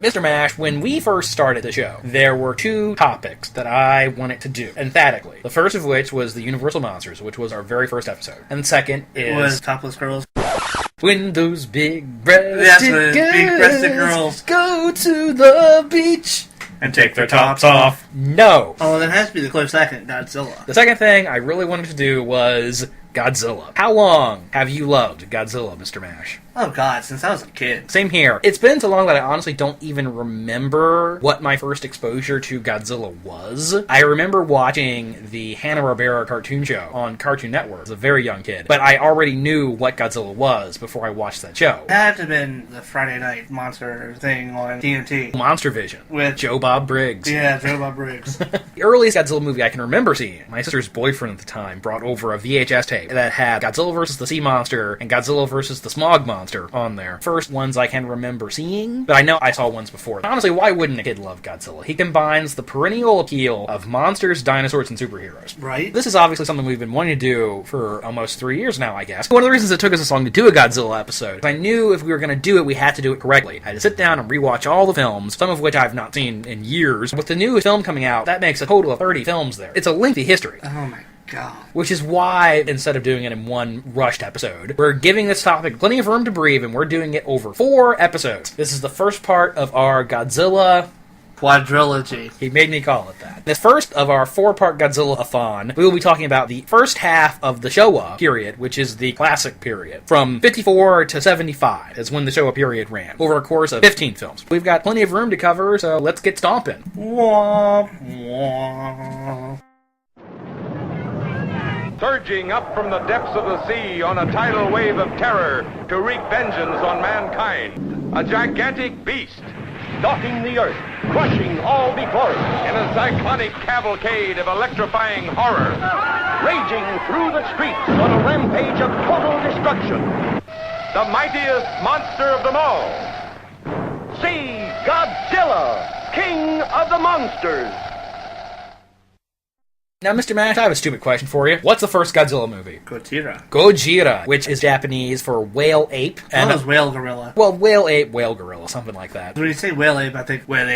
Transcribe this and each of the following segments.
Mr. Mash, when we first started the show, there were two topics that I wanted to do, emphatically. The first of which was the Universal Monsters, which was our very first episode. And the second was Topless Girls. When those big-breasted girls go to the beach and take their tops off. No. Oh, that has to be the close second, Godzilla. The second thing I really wanted to do was Godzilla. How long have you loved Godzilla, Mr. Mash? Oh, God, since I was a kid. Same here. It's been so long that I honestly don't even remember what my first exposure to Godzilla was. I remember watching the Hanna-Barbera cartoon show on Cartoon Network as a very young kid, but I already knew what Godzilla was before I watched that show. That had to have been the Friday night monster thing on TNT. Monster Vision. With Joe Bob Briggs. Yeah, Joe Bob Briggs. The earliest Godzilla movie I can remember seeing, my sister's boyfriend at the time brought over a VHS tape that had Godzilla vs. the Sea Monster and Godzilla vs. the Smog Monster on there. First ones I can remember seeing, but I know I saw ones before. Honestly, why wouldn't a kid love Godzilla? He combines the perennial appeal of monsters, dinosaurs, and superheroes. Right. This is obviously something we've been wanting to do for almost 3 years now, I guess. One of the reasons it took us this long to do a Godzilla episode, I knew if we were going to do it, we had to do it correctly. I had to sit down and rewatch all the films, some of which I've not seen in years. With the new film coming out, that makes a total of 30 films there. It's a lengthy history. Oh my God. Which is why, instead of doing it in one rushed episode, we're giving this topic plenty of room to breathe, and we're doing it over 4 episodes. This is the first part of our Godzilla quadrilogy. He made me call it that. The first of our 4-part Godzilla-a-thon, we will be talking about the first half of the Showa period, which is the classic period. From 54 to 75 is when the Showa period ran, over a course of 15 films. We've got plenty of room to cover, so let's get stomping. Wah, wah. Surging up from the depths of the sea on a tidal wave of terror to wreak vengeance on mankind. A gigantic beast, stalking the earth, crushing all before it. In a cyclonic cavalcade of electrifying horror. Raging through the streets on a rampage of total destruction. The mightiest monster of them all. See Godzilla, King of the Monsters. Now, Mr. Mash, I have a stupid question for you. What's the first Godzilla movie? Gojira. Gojira, which is Japanese for whale ape. And was whale gorilla. Well, whale ape, whale gorilla, something like that. When you say whale ape, I think whale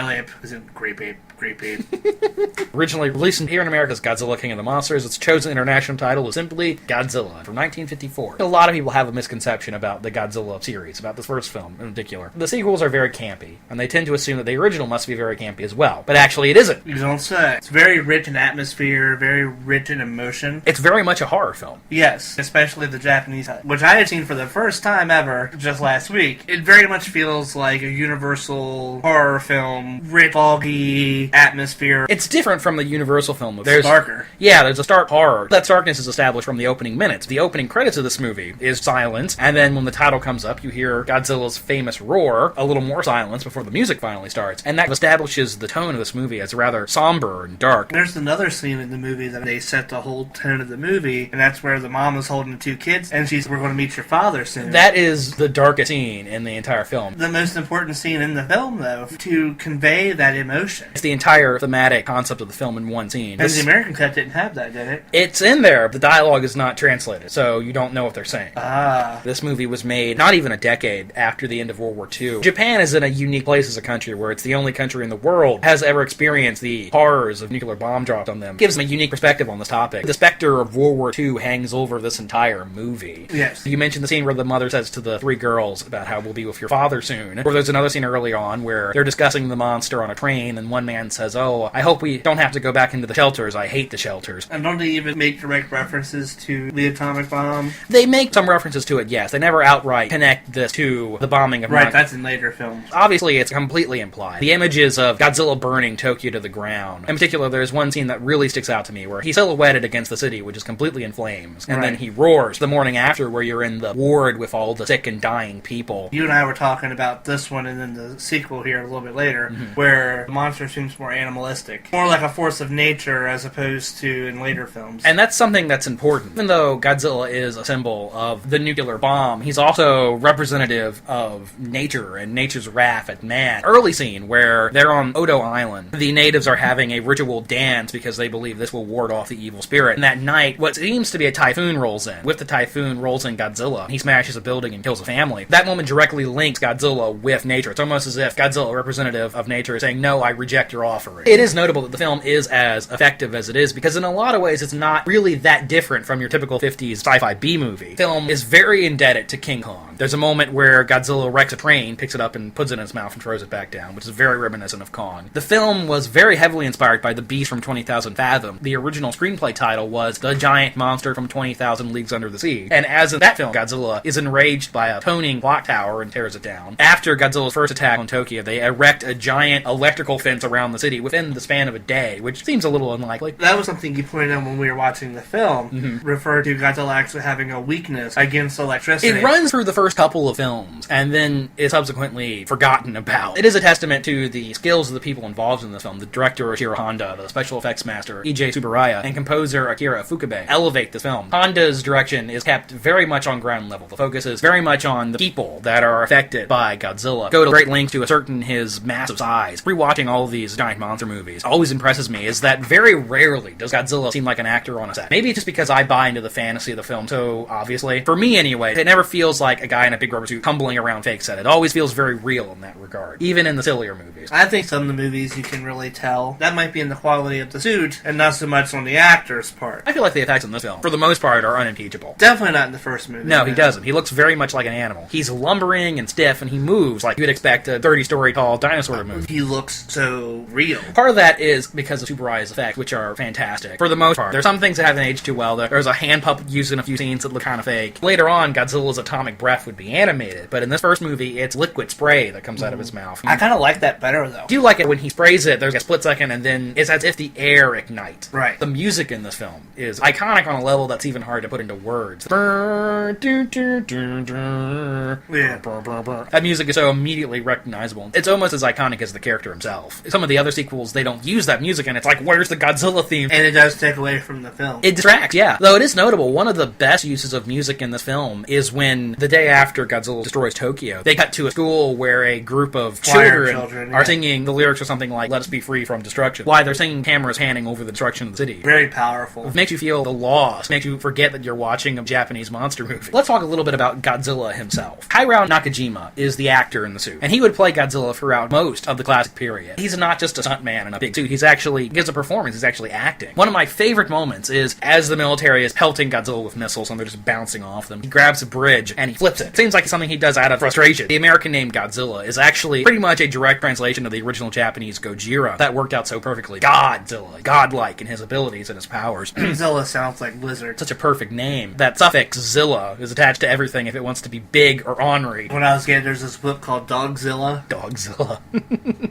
ape. Is it grape ape? Grape ape. Originally released here in America as Godzilla King of the Monsters, its chosen international title was simply Godzilla from 1954. A lot of people have a misconception about the Godzilla series, about this first film in particular. The sequels are very campy, and they tend to assume that the original must be very campy as well. But actually it isn't. You don't say. It's very rich in atmosphere, very rich in emotion. It's very much a horror film. Yes, especially the Japanese side, which I had seen for the first time ever just last week. It very much feels like a universal horror film, rich, foggy atmosphere. It's different from the Universal film. There's darker. Yeah, there's a stark horror. That darkness is established from the opening minutes. The opening credits of this movie is silence, and then when the title comes up, you hear Godzilla's famous roar, a little more silence before the music finally starts, and that establishes the tone of this movie as rather somber and dark. There's another scene in the movie that they set the whole tone of the movie, and that's where the mom is holding the 2 kids, and she's, "We're going to meet your father soon." That is the darkest scene in the entire film. The most important scene in the film, though, to convey that emotion. It's the entire thematic concept of the film in one scene. And the American cut didn't have that, did it? It's in there. The dialogue is not translated, so you don't know what they're saying. Ah. This movie was made not even a decade after the end of World War II. Japan is in a unique place as a country where it's the only country in the world has ever experienced the horrors of nuclear bomb drops on them. It gives them a unique perspective on this topic. The specter of World War II hangs over this entire movie. Yes. You mentioned the scene where the mother says to the 3 girls about how we'll be with your father soon. Or there's another scene early on where they're discussing the monster on a train, and one man says, "Oh, I hope we don't have to go back into the shelters. I hate the shelters." And don't they even make direct references to the atomic bomb? They make some references to it, yes. They never outright connect this to the bombing of Right, that's in later films. Obviously, it's completely implied. The images of Godzilla burning Tokyo to the ground. In particular, there's one scene that really sticks out to me where he's silhouetted against the city, which is completely in flames, and then he roars the morning after where you're in the ward with all the sick and dying people. You and I were talking about this one and then the sequel here a little bit later, where the monster seems more animalistic. More like a force of nature as opposed to in later films. And that's something that's important. Even though Godzilla is a symbol of the nuclear bomb, he's also representative of nature and nature's wrath at man. Early scene where they're on Odo Island. The natives are having a ritual dance because they believe this will ward off the evil spirit. And that night, what seems to be a typhoon rolls in. With the typhoon rolls in Godzilla. He smashes a building and kills a family. That moment directly links Godzilla with nature. It's almost as if Godzilla, a representative of nature, is saying, no, I reject your offering. It is notable that the film is as effective as it is, because in a lot of ways it's not really that different from your typical 50s sci-fi B-movie. The film is very indebted to King Kong. There's a moment where Godzilla wrecks a train, picks it up and puts it in its mouth and throws it back down, which is very reminiscent of Kong. The film was very heavily inspired by The Beast from 20,000 Fathom. The original screenplay title was The Giant Monster from 20,000 Leagues Under the Sea. And as in that film, Godzilla is enraged by a toning clock tower and tears it down. After Godzilla's first attack on Tokyo, they erect a giant electrical fence around the city within the span of a day, which seems a little unlikely. That was something you pointed out when we were watching the film, referred to Godzilla actually having a weakness against electricity. It runs through the first couple of films, and then is subsequently forgotten about. It is a testament to the skills of the people involved in this film. The director, Ishiro Honda, the special effects master, E.J. Tsuburaya, and composer Akira Ifukube elevate this film. Honda's direction is kept very much on ground level. The focus is very much on the people that are affected by Godzilla. Go to great lengths to ascertain his massive size. Rewatching all of these giant monster movies always impresses me is that very rarely does Godzilla seem like an actor on a set. Maybe it's just because I buy into the fantasy of the film so obviously. For me anyway, it never feels like a guy in a big rubber suit tumbling around fake set. It always feels very real in that regard, even in the sillier movies. I think some of the movies you can really tell. That might be in the quality of the suit, and not so much on the actor's part. I feel like the effects in this film, for the most part, are unimpeachable. Definitely not in the first movie. No, he doesn't. He looks very much like an animal. He's lumbering and stiff, and he moves like you'd expect a 30-story tall dinosaur to move. He looks so real. Part of that is because of Tsuburaya's effects, which are fantastic. For the most part, there's some things that haven't aged too well. There's a hand puppet used in a few scenes that look kind of fake. Later on, Godzilla's atomic breath would be animated, but in this first movie, it's liquid spray that comes out of his mouth. I kind of like that better, though. I do like it when he sprays it, there's a split second, and then it's as if the air ignites. Right. The music in this film is iconic on a level that's even hard to put into words. Yeah. That music is so immediately recognizable. It's almost as iconic as the character himself. Some of the other sequels, they don't use that music, and it's like, where's the Godzilla theme? And it does take away from the film. It distracts, yeah. Though it is notable, one of the best uses of music in this film is when, the day after Godzilla destroys Tokyo, they cut to a school where a group of children are singing the lyrics or something like, let us be free from destruction. Why they're singing cameras handing over the destruction of the city. Very powerful. It makes you feel the loss, makes you forget that you're watching a Japanese monster movie. Let's talk a little bit about Godzilla himself. Hayao Nakajima is the actor in the suit, and he would play Godzilla throughout most of the classic period. He's not just a stuntman in a big suit, he gives a performance, he's actually acting. One of my favorite moments is as the military is pelting Godzilla with missiles and they're just bouncing off them, he grabs a bridge and he flips it. Seems like something he does out of frustration. The American name Godzilla is actually pretty much a direct translation of the original Japanese Gojira. That worked out so perfectly. Godzilla, godlike in his abilities and his powers. Zilla sounds like lizard. Such a perfect name. That suffix Zilla is attached to everything if it wants to be big or ornery. When I was getting, there's this book called Dogzilla. Dogzilla.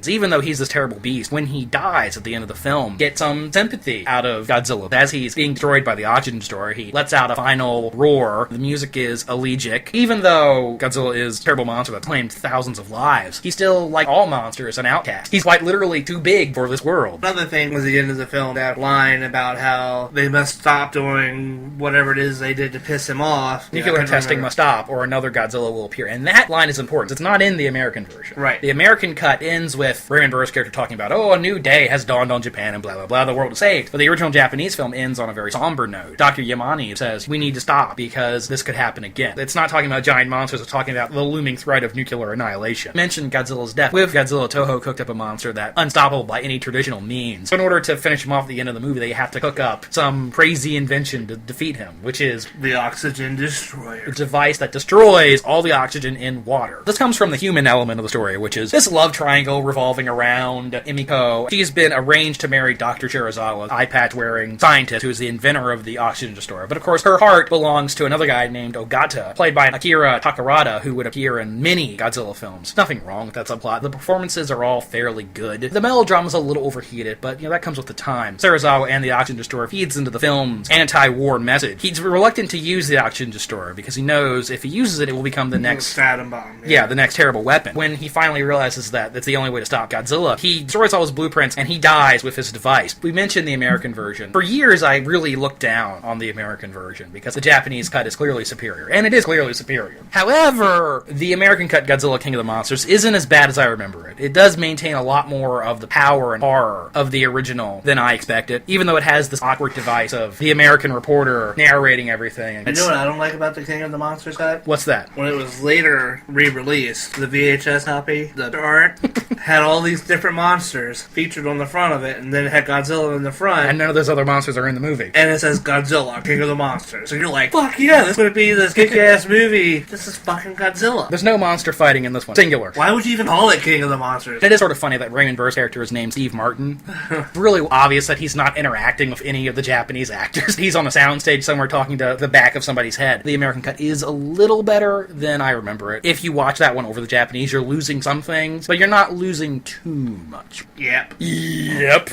Even though he's this terrible beast, when he dies at the end of the film, get some sympathy out of Godzilla. As he's being destroyed by the oxygen destroyer, he lets out a final roar. The music is elegiac. Even though Godzilla is a terrible monster that claimed thousands of lives, he's still, like all monsters, an outcast. He's quite literally too big for this world. Another thing was the end of the film, that line about how they must stop doing whatever it is they did to piss him off. Nuclear testing must stop, or another Godzilla will appear. And that line is important. It's not in the American version. Right. The American cut ends with Raymond Burr's character talking about, a new day has dawned on Japan and blah, blah, blah, the world is saved. But the original Japanese film ends on a very somber note. Dr. Yamane says, we need to stop because this could happen again. It's not talking about giant monsters, it's talking about the looming threat of nuclear annihilation. Mentioned Godzilla's death. With Godzilla, Toho cooked up a monster that's unstoppable by any traditional means. So in order to finish him off at the end of the movie, they have to cook up some crazy invention to defeat him, which is the oxygen destroyer. A device that destroys all the oxygen in water. This comes from the human element of the story, which is this love triangle revolving around Emiko. She's been arranged to marry Dr. Shirazawa, eye patch-wearing scientist who is the inventor of the oxygen destroyer. But of course, her heart belongs to another guy named Ogata, played by Akira Takarada, who would appear in many Godzilla films. Nothing wrong with that subplot. The performances are all fairly good. The melodrama's a little overheated, but that comes with the time. Shirazawa and the oxygen destroyer feeds into the film's anti-war message. He's reluctant to use the oxygen destroyer because he knows if he uses it, it will become the next atom bomb. Yeah, the next terrible weapon. When he finally realizes that that's the only way to stop Godzilla, he destroys all his blueprints and he dies with his device. We mentioned the American version. For years, I really looked down on the American version because the Japanese cut is clearly superior, and it is clearly superior. scarier. However, the American cut Godzilla King of the Monsters isn't as bad as I remember it. It does maintain a lot more of the power and horror of the original than I expected, even though it has this awkward device of the American reporter narrating everything. You know what I don't like about the King of the Monsters cut? What's that? When it was later re-released, the VHS copy, the art, had all these different monsters featured on the front of it, and then it had Godzilla in the front. And none of those other monsters are in the movie. And it says Godzilla, King of the Monsters. And you're like, fuck yeah, this is going to be this kick-ass movie. This is fucking Godzilla. There's no monster fighting in this one. Singular. Why would you even call it King of the Monsters? It is sort of funny that Raymond Burr's character is named Steve Martin. It's really obvious that he's not interacting with any of the Japanese actors. He's on a soundstage somewhere talking to the back of somebody's head. The American cut is a little better than I remember it. If you watch that one over the Japanese, you're losing some things, but you're not losing too much. Yep. Yep.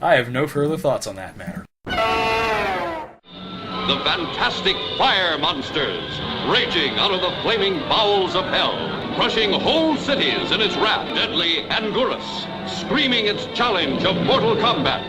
I have no further thoughts on that matter. The fantastic fire monsters, raging out of the flaming bowels of hell, crushing whole cities in its wrath, deadly Anguirus, screaming its challenge of mortal combat.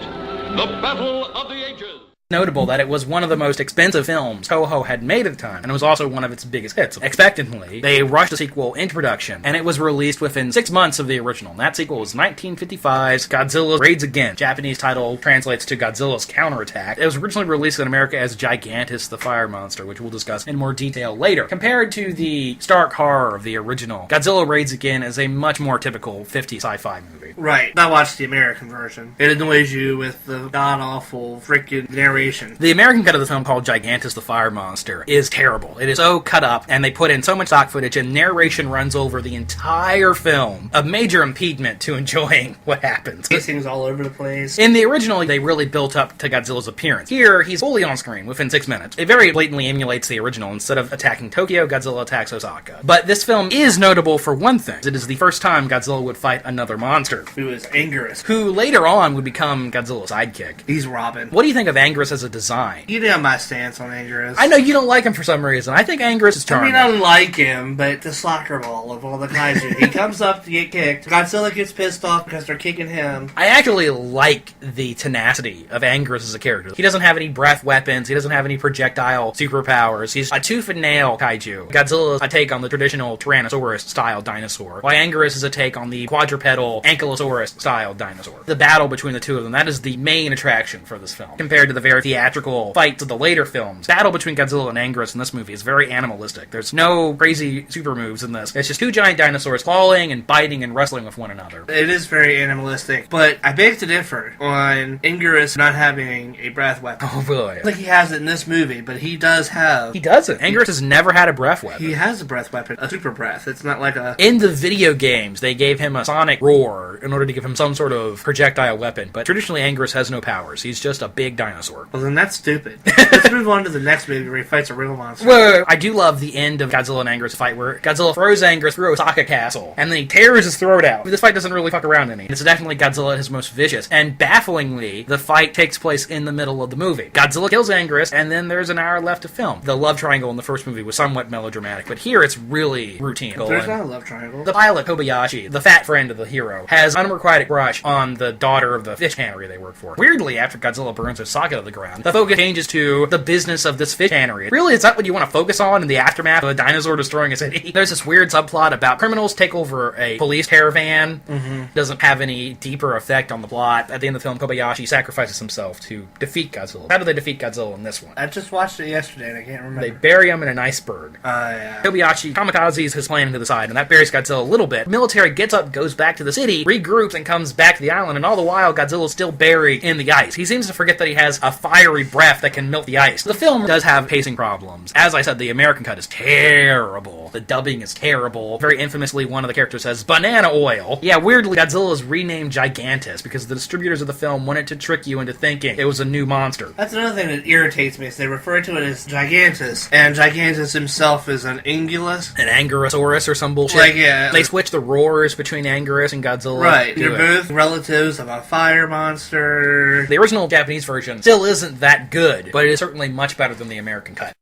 The Battle of the Ages. Notable that it was one of the most expensive films Toho had made at the time, and it was also one of its biggest hits. Expectantly, they rushed the sequel into production, and it was released within 6 months of the original. And that sequel was 1955's Godzilla Raids Again. Japanese title translates to Godzilla's Counterattack. It was originally released in America as Gigantus the Fire Monster, which we'll discuss in more detail later. Compared to the stark horror of the original, Godzilla Raids Again is a much more typical 50s sci-fi movie. Right. I watched the American version. It annoys you with the god-awful freaking narration. The American cut of the film, called Gigantus the Fire Monster, is terrible. It is so cut up, and they put in so much stock footage, and narration runs over the entire film. A major impediment to enjoying what happens. Pacing's all over the place. In the original, they really built up to Godzilla's appearance. Here, he's fully on screen within 6 minutes. It very blatantly emulates the original. Instead of attacking Tokyo, Godzilla attacks Osaka. But this film is notable for one thing. It is the first time Godzilla would fight another monster. Who is Anguirus. Who later on would become Godzilla's sidekick. He's Robin. What do you think of Anguirus as a design? You know my stance on Anguirus. I know you don't like him for some reason. I think Anguirus is charming. I mean, I like him, but the soccer ball of all the kaiju. He comes up to get kicked. Godzilla gets pissed off because they're kicking him. I actually like the tenacity of Anguirus as a character. He doesn't have any breath weapons. He doesn't have any projectile superpowers. He's a tooth and nail kaiju. Godzilla is a take on the traditional Tyrannosaurus-style dinosaur, while Anguirus is a take on the quadrupedal Ankylosaurus-style dinosaur. The battle between the two of them, that is the main attraction for this film, compared to the very theatrical fights of the later films. Battle between Godzilla and Anguirus in this movie is very animalistic. There's no crazy super moves in this. It's just two giant dinosaurs clawing and biting and wrestling with one another. It is very animalistic, but I beg to differ on Anguirus not having a breath weapon. Oh boy. Like he has it in this movie, but he does have... He doesn't. Anguirus has never had a breath weapon. He has a breath weapon, a super breath. It's not like a... In the video games, they gave him a sonic roar in order to give him some sort of projectile weapon, but traditionally Anguirus has no powers. He's just a big dinosaur. Well, then that's stupid. Let's move on to the next movie where he fights a real monster. Wait. I do love the end of Godzilla and Anguirus fight where Godzilla throws Anguirus through Osaka Castle, and then he tears his throat out. This fight doesn't really fuck around any. It's definitely Godzilla at his most vicious, and bafflingly, the fight takes place in the middle of the movie. Godzilla kills Anguirus, and then there's an hour left to film. The love triangle in the first movie was somewhat melodramatic, but here it's really routine. There's not a love triangle. The pilot, Kobayashi, the fat friend of the hero, has unrequited crush on the daughter of the fish cannery they work for. Weirdly, after Godzilla burns Osaka to the ground, the focus changes to the business of this fish cannery. Really, is that what you want to focus on in the aftermath of a dinosaur destroying a city? There's this weird subplot about criminals take over a police caravan. Doesn't have any deeper effect on the plot. At the end of the film, Kobayashi sacrifices himself to defeat Godzilla. How do they defeat Godzilla in this one? I just watched it yesterday and I can't remember. They bury him in an iceberg. Yeah. Kobayashi kamikazes his plane to the side, and that buries Godzilla a little bit. The military gets up, goes back to the city, regroups, and comes back to the island, and all the while, Godzilla's still buried in the ice. He seems to forget that he has a fiery breath that can melt the ice. The film does have pacing problems. As I said, the American cut is terrible. The dubbing is terrible. Very infamously, one of the characters says, banana oil. Yeah, weirdly, Godzilla is renamed Gigantus because the distributors of the film wanted to trick you into thinking it was a new monster. That's another thing that irritates me, is they refer to it as Gigantus, and Gigantus himself is an Angulus. An Anguirus or some bullshit. Like, yeah. They switch the roars between Anguirus and Godzilla. Right. They're both relatives of a fire monster. The original Japanese version still isn't that good, but it is certainly much better than the American cut.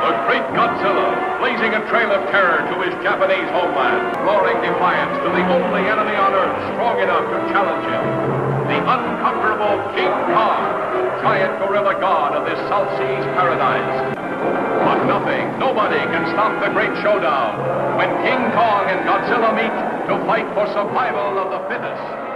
The great Godzilla, blazing a trail of terror to his Japanese homeland, roaring defiance to the only enemy on Earth strong enough to challenge him. The unconquerable King Kong, giant gorilla god of this South Seas paradise. But nothing, nobody can stop the great showdown when King Kong and Godzilla meet to fight for survival of the fittest.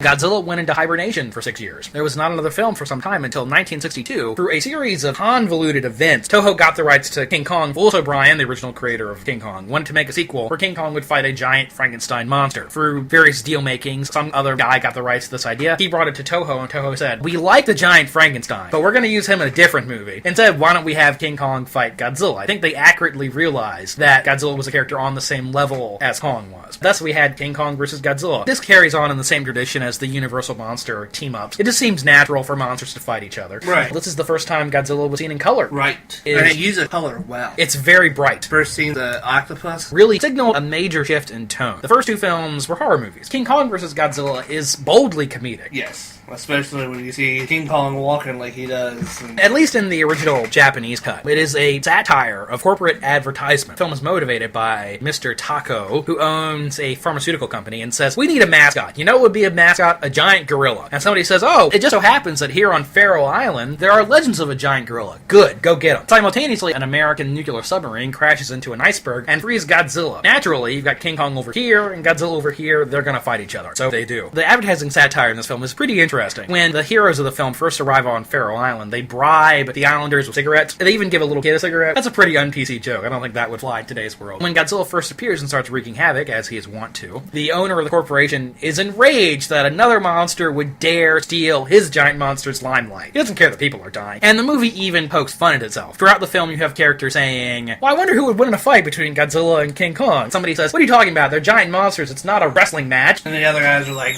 Godzilla went into hibernation for 6 years. There was not another film for some time until 1962. Through a series of convoluted events, Toho got the rights to King Kong. Willis O'Brien, the original creator of King Kong, wanted to make a sequel where King Kong would fight a giant Frankenstein monster. Through various deal makings, some other guy got the rights to this idea. He brought it to Toho, and Toho said, "We like the giant Frankenstein, but we're going to use him in a different movie. Instead, why don't we have King Kong fight Godzilla?" I think they accurately realized that Godzilla was a character on the same level as Kong was. Thus, we had King Kong versus Godzilla. This carries on in the same tradition as the Universal Monster team-ups. It just seems natural for monsters to fight each other. Right. This is the first time Godzilla was seen in color. Right. And they use the color well. It's very bright. First seeing the octopus Really signaled a major shift in tone. The first two films were horror movies. King Kong vs. Godzilla is boldly comedic. Yes. Especially when you see King Kong walking like he does. At least in the original Japanese cut. It is a satire of corporate advertisement. The film is motivated by Mr. Taco, who owns a pharmaceutical company, and says, "We need a mascot. You know what would be a mascot? A giant gorilla." And somebody says, "Oh, it just so happens that here on Faroe Island, there are legends of a giant gorilla. Good, go get them." Simultaneously, an American nuclear submarine crashes into an iceberg and frees Godzilla. Naturally, you've got King Kong over here and Godzilla over here. They're gonna fight each other. So they do. The advertising satire in this film is pretty interesting. When the heroes of the film first arrive on Faroe Island, they bribe the islanders with cigarettes. They even give a little kid a cigarette. That's a pretty un-PC joke. I don't think that would fly in today's world. When Godzilla first appears and starts wreaking havoc, as he is wont to, the owner of the corporation is enraged that another monster would dare steal his giant monster's limelight. He doesn't care that people are dying. And the movie even pokes fun at itself. Throughout the film, you have characters saying, "Well, I wonder who would win in a fight between Godzilla and King Kong." Somebody says, "What are you talking about? They're giant monsters. It's not a wrestling match." And the other guys are like,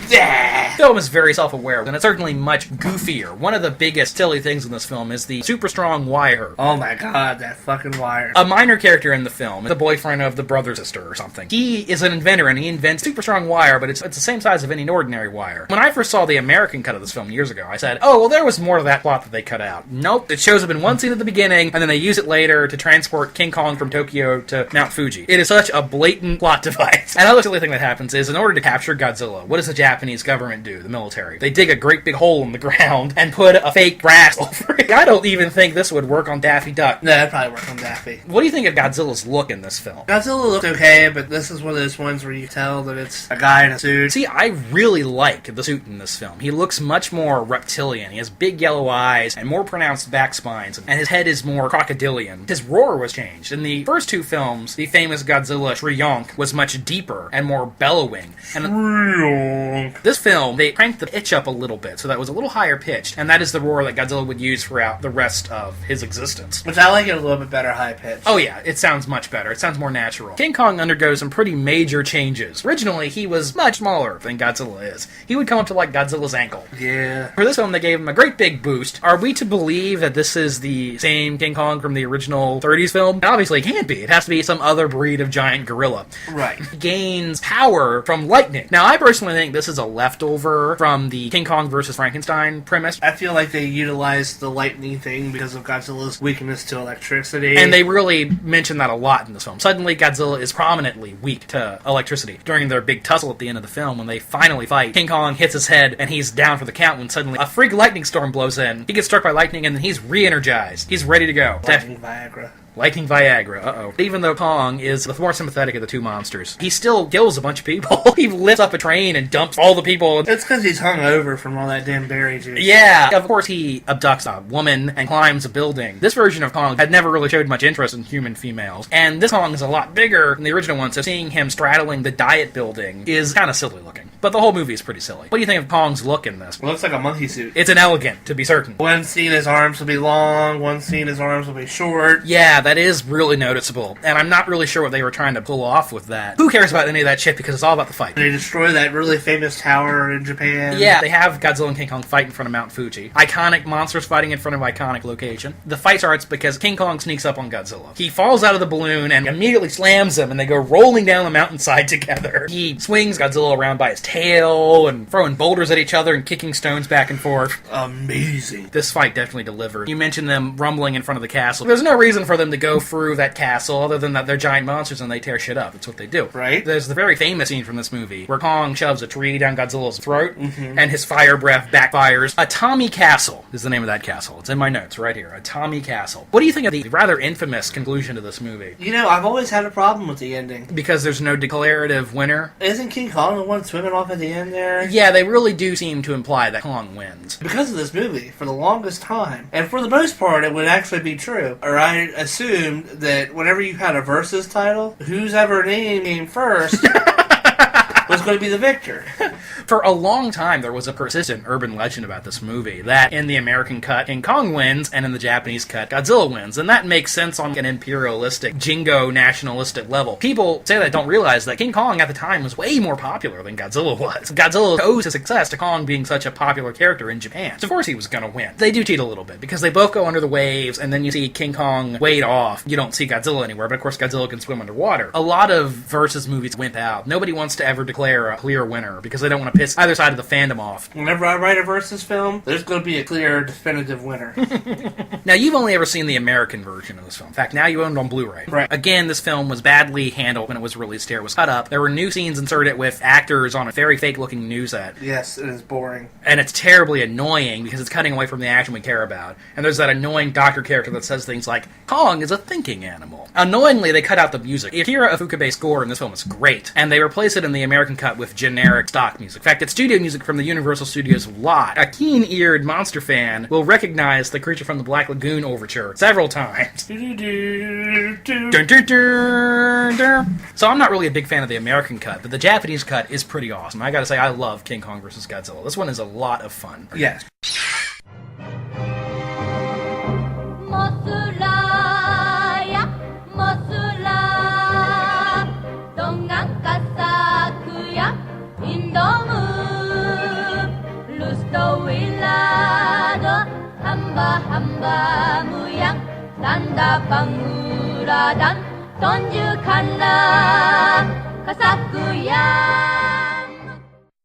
yeah. The film is very self-aware, and it's certainly much goofier. One of the biggest silly things in this film is the super strong wire. Oh my god, that fucking wire. A minor character in the film, the boyfriend of the brother sister or something. He is an inventor, and he invents super strong wire, but it's the same size of any ordinary wire. When I first saw the American cut of this film years ago, I said, "Oh, well, there was more to that plot that they cut out." Nope, it shows up in one scene at the beginning, and then they use it later to transport King Kong from Tokyo to Mount Fuji. It is such a blatant plot device. Another silly thing that happens is, in order to capture Godzilla, what does the Japanese government do, the military? They dig a great big hole in the ground and put a fake grass over it. I don't even think this would work on Daffy Duck. No, that'd probably work on Daffy. What do you think of Godzilla's look in this film? Godzilla looked okay, but this is one of those ones where you tell that it's a guy in a suit. See, I really like the suit in this film. He looks much more reptilian. He has big yellow eyes and more pronounced back spines, and his head is more crocodilian. His roar was changed. In the first two films, the famous Godzilla shriek was much deeper and more bellowing. And this film, they cranked the pitch up a little bit, so that it was a little higher pitched, and that is the roar that Godzilla would use throughout the rest of his existence. Which I like it a little bit better high pitch. Oh yeah, it sounds much better. It sounds more natural. King Kong undergoes some pretty major changes. Originally, he was much smaller than Godzilla is. He would come up to like Godzilla's ankle. Yeah. For this film, they gave him a great big boost. Are we to believe that this is the same King Kong from the original 30s film? Obviously, it can't be. It has to be some other breed of giant gorilla. Right. He gains power from lightning. Now, I personally think this is a leftover from the King Kong versus Frankenstein premise. I feel like they utilized the lightning thing because of Godzilla's weakness to electricity. And they really mention that a lot in this film. Suddenly, Godzilla is prominently weak to electricity. During their big tussle at the end of the film, when they finally fight, King Kong hits his head, and he's down for the count when suddenly a freak lightning storm blows in. He gets struck by lightning, and then he's re-energized. He's ready to go. Lightning Viagra. Lightning Viagra, uh-oh. Even though Kong is the more sympathetic of the two monsters, he still kills a bunch of people. He lifts up a train and dumps all the people. It's because he's hungover from all that damn berry juice. Yeah, of course he abducts a woman and climbs a building. This version of Kong had never really showed much interest in human females, and this Kong is a lot bigger than the original one, so seeing him straddling the Diet building is kind of silly looking. But the whole movie is pretty silly. What do you think of Kong's look in this? It looks like a monkey suit. It's inelegant, to be certain. One scene his arms will be long, one scene his arms will be short. Yeah, that is really noticeable, and I'm not really sure what they were trying to pull off with that. Who cares about any of that shit, because it's all about the fight. They destroy that really famous tower in Japan. Yeah, they have Godzilla and King Kong fight in front of Mount Fuji. Iconic monsters fighting in front of iconic location. The fight starts because King Kong sneaks up on Godzilla. He falls out of the balloon and immediately slams him, and they go rolling down the mountainside together. He swings Godzilla around by his tail, and throwing boulders at each other and kicking stones back and forth. Amazing. This fight definitely delivered. You mentioned them rumbling in front of the castle. There's no reason for them to go through that castle, other than that they're giant monsters and they tear shit up. That's what they do. Right. There's the very famous scene from this movie where Kong shoves a tree down Godzilla's throat, and his fire breath backfires. Atami Castle is the name of that castle. It's in my notes right here. Atami Castle. What do you think of the rather infamous conclusion to this movie? You know, I've always had a problem with the ending. Because there's no declarative winner? Isn't King Kong the one swimming off at the end there? Yeah, they really do seem to imply that Kong wins. Because of this movie, for the longest time, and for the most part, it would actually be true. Or I assumed that whenever you had a versus title, whose ever name came first was going to be the victor. For a long time, there was a persistent urban legend about this movie, that in the American cut, King Kong wins, and in the Japanese cut, Godzilla wins. And that makes sense on an imperialistic, jingo nationalistic level. People say that don't realize that King Kong at the time was way more popular than Godzilla was. Godzilla owes his success to Kong being such a popular character in Japan. So of course he was going to win. They do cheat a little bit, because they both go under the waves, and then you see King Kong wade off. You don't see Godzilla anywhere, but of course Godzilla can swim underwater. A lot of versus movies wimp out. Nobody wants to ever declare a clear winner, because they don't want to piss either side of the fandom off. Whenever I write a versus film, there's going to be a clear, definitive winner. Now, you've only ever seen the American version of this film. In fact, now you own it on Blu-ray. Right. Again, this film was badly handled when it was released here. It was cut up. There were new scenes inserted with actors on a very fake-looking news set. Yes, it is boring. And it's terribly annoying because it's cutting away from the action we care about. And there's that annoying doctor character that says things like, Kong is a thinking animal. Annoyingly, they cut out the music. Akira Ifukube's score in this film is great, and they replace it in the American cut with generic stock music. In fact, it's studio music from the Universal Studios lot. A keen-eared monster fan will recognize the Creature from the Black Lagoon overture several times. Dun, dun, dun, dun. So I'm not really a big fan of the American cut, but the Japanese cut is pretty awesome. I gotta say, I love King Kong vs. Godzilla. This one is a lot of fun. Yes.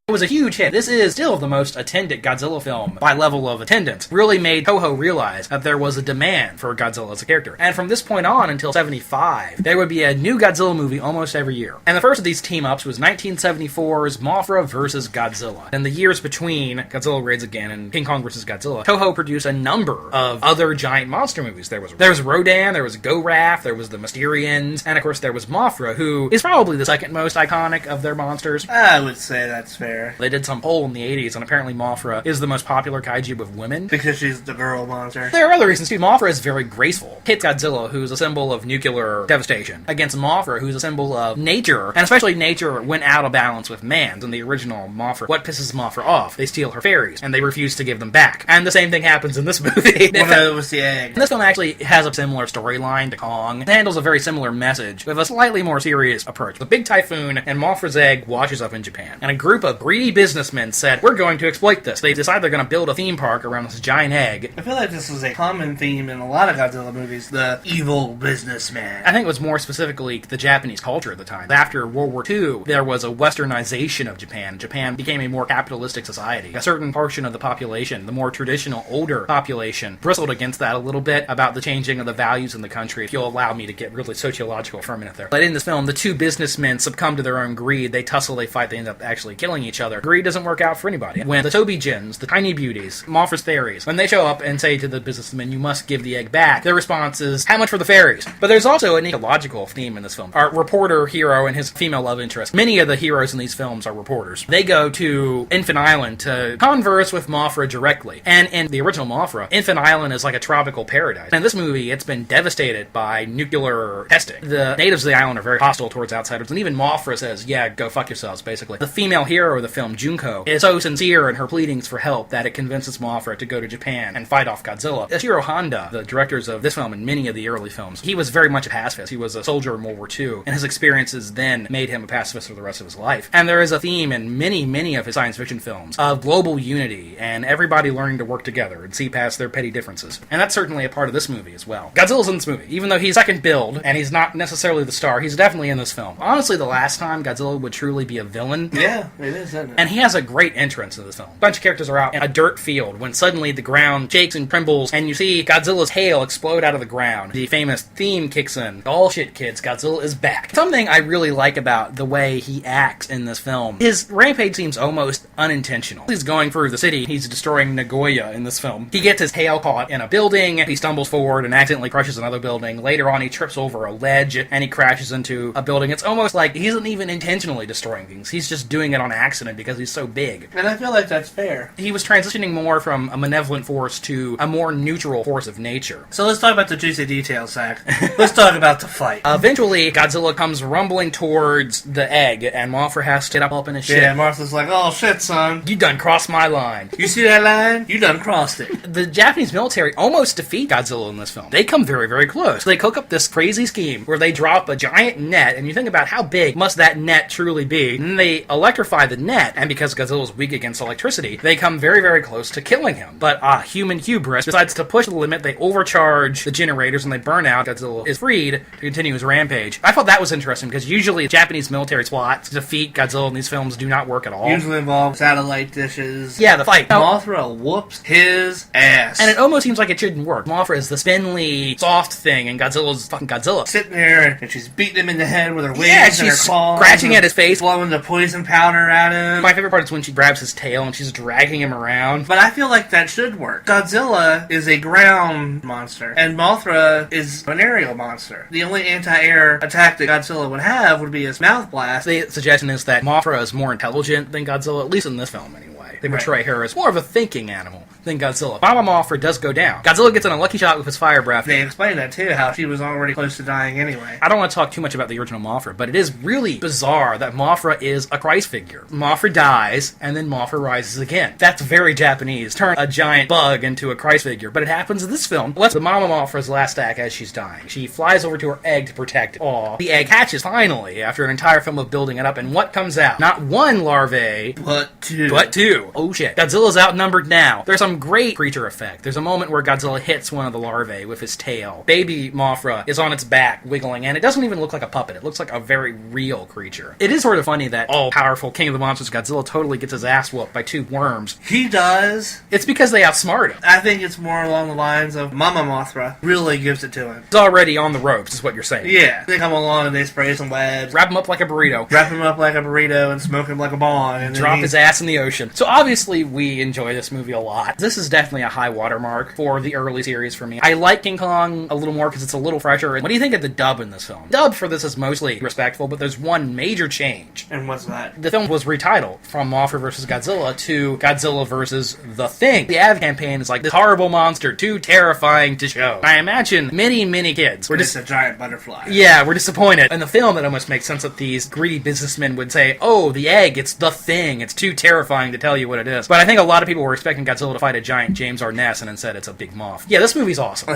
It was a huge hit. This is still the most attended Godzilla film by level of attendance. Really made Toho realize that there was a demand for Godzilla as a character. And from this point on until 75, there would be a new Godzilla movie almost every year. And the first of these team-ups was 1974's Mothra vs. Godzilla. In the years between Godzilla Raids Again and King Kong vs. Godzilla, Toho produced a number of other giant monster movies. There was Rodan, there was Go-Raph, there was the Mysterians, and of course there was Mothra, who is probably the second most iconic of their monsters. I would say that's fair. They did some poll in the 80s, and apparently Mothra is the most popular kaiju with women. Because she's the girl monster. There are other reasons, too. Mothra is very graceful. Hits Godzilla, who's a symbol of nuclear devastation, against Mothra, who's a symbol of nature, and especially nature went out of balance with man. In the original Mothra, what pisses Mothra off? They steal her fairies, and they refuse to give them back. And the same thing happens in this movie. One of it was the egg. This film actually has a similar storyline to Kong. It handles a very similar message, with a slightly more serious approach. The big typhoon and Mothra's egg washes up in Japan, and a group of greedy businessmen said, we're going to exploit this. They decide they're going to build a theme park around this giant egg. I feel like this was a common theme in a lot of Godzilla movies, the evil businessman. I think it was more specifically the Japanese culture at the time. After World War II, there was a westernization of Japan. Japan became a more capitalistic society. A certain portion of the population, the more traditional, older population, bristled against that a little bit about the changing of the values in the country, if you'll allow me to get really sociological for a minute there. But in this film, the two businessmen succumb to their own greed. They tussle, they fight, they end up actually killing each other. Greed doesn't work out for anybody. When the Toby Jins, the tiny beauties, Mothra's fairies, when they show up and say to the businessmen, you must give the egg back, their response is, how much for the fairies? But there's also an ecological theme in this film. Our reporter hero and his female love interest, many of the heroes in these films are reporters. They go to Infant Island to converse with Mothra directly. And in the original Mothra, Infant Island is like a tropical paradise. In this movie, it's been devastated by nuclear testing. The natives of the island are very hostile towards outsiders, and even Mothra says, yeah, go fuck yourselves, basically. The female hero of the film, Junko, is so sincere in her pleadings for help that it convinces Mothra to go to Japan and fight off Godzilla. Ishiro Honda, the directors of this film and many of the early films, he was very much a pacifist. He was a soldier in World War II, and his experiences then made him a pacifist for the rest of his life. And there is a theme in many of his science fiction films of global unity and everybody learning to work together and see past their petty differences. And that's certainly a part of this movie as well. Godzilla's in this movie. Even though he's second build, and he's not necessarily the star, he's definitely in this film. Honestly, the last time Godzilla would truly be a villain... Yeah, it is. isn't it? And he has a great entrance in this film. A bunch of characters are out in a dirt field when suddenly the ground shakes and trembles, and you see Godzilla's tail explode out of the ground. The famous theme kicks in. All shit, kids, Godzilla is back. Something I really like about the way he acts in this film, his rampage seems almost unintentional. He's going through the city, he's destroying Nagoya in this film. He gets his tail caught in a building, he stumbles forward and accidentally crushes another building. Later on, he trips over a ledge and he crashes into a building. It's almost like he isn't even intentionally destroying things. He's just doing it on accident because he's so big. And I feel like that's fair. He was transitioning more from a malevolent force to a more neutral force of nature. So let's talk about the juicy details, Zach. Let's talk about the fight. Eventually, Godzilla comes rumbling towards the egg, and Mothra has to get up in his shit. Yeah, Martha's like, oh shit, son. You done crossed my line. You see that line? You done crossed it. The Japanese military almost defeat Godzilla in this film. They come very, very close. They cook up this crazy scheme where they drop a giant net, and you think about how big must that net truly be, and then they electrify the net, and because Godzilla's weak against electricity, they come very, very close to killing him. But human hubris decides to push the limit. They overcharge the generators and they burn out. Godzilla is freed to continue his rampage. I thought that was interesting because usually Japanese military plots to defeat Godzilla in these films do not work at all. Usually involve satellite dishes. Yeah, the fight. Mothra whoops his ass. And it almost seems like it shouldn't work. Mothra is the spindly, soft thing, and Godzilla's fucking Godzilla. Sitting there, and she's beating him in the head with her wings Yeah, and her she's claws. scratching at his face. Blowing the poison powder at him. My favorite part is when she grabs his tail and she's dragging him around. But I feel like that should work. Godzilla is a ground monster, and Mothra is an aerial monster. The only anti-air attack that Godzilla would have would be his mouth blast. The suggestion is that Mothra is more intelligent than Godzilla, at least in this film anyway. They portray her as more of a thinking animal than Godzilla. Mama Mothra does go down. Godzilla gets an unlucky shot with his fire breath. They explain that too, how she was already close to dying anyway. I don't want to talk too much about the original Mothra, but it is really bizarre that Mothra is a Christ figure. Mothra dies, and then Mothra rises again. That's very Japanese. Turn a giant bug into a Christ figure. But it happens in this film. Let's the Mama Mothra's last act as she's dying. She flies over to her egg to protect it. Aw. The egg hatches finally after an entire film of building it up, and what comes out? Not one larvae, but two. But two. Oh shit. Godzilla's outnumbered now. There's some great creature effect. There's a moment where Godzilla hits one of the larvae with his tail. Baby Mothra is on its back, wiggling, and it doesn't even look like a puppet. It looks like a very real creature. It is sort of funny that all-powerful King of the Monsters Godzilla totally gets his ass whooped by two worms. He does. It's because they outsmart him. I think it's more along the lines of Mama Mothra really gives it to him. He's already on the ropes, is what you're saying. Yeah. They come along and they spray some webs. Wrap him up like a burrito. Wrap him up like a burrito and smoke him like a bong. And drop his ass in the ocean. So obviously we enjoy this movie a lot. This is definitely a high watermark for the early series for me. I like King Kong a little more because it's a little fresher. What do you think of the dub in this film? Dub for this is mostly respectful, but there's one major change. And what's that? The film was retitled from Mothra vs. Godzilla to Godzilla vs. The Thing. The ad campaign is like, this horrible monster, too terrifying to show. I imagine many kids were just a giant butterfly. Yeah, we're disappointed. In the film, it almost makes sense that these greedy businessmen would say, oh, the egg, it's the thing. It's too terrifying to tell you what it is. But I think a lot of people were expecting Godzilla to fight a giant James Arness, and instead it's a big moth. Yeah, this movie's awesome.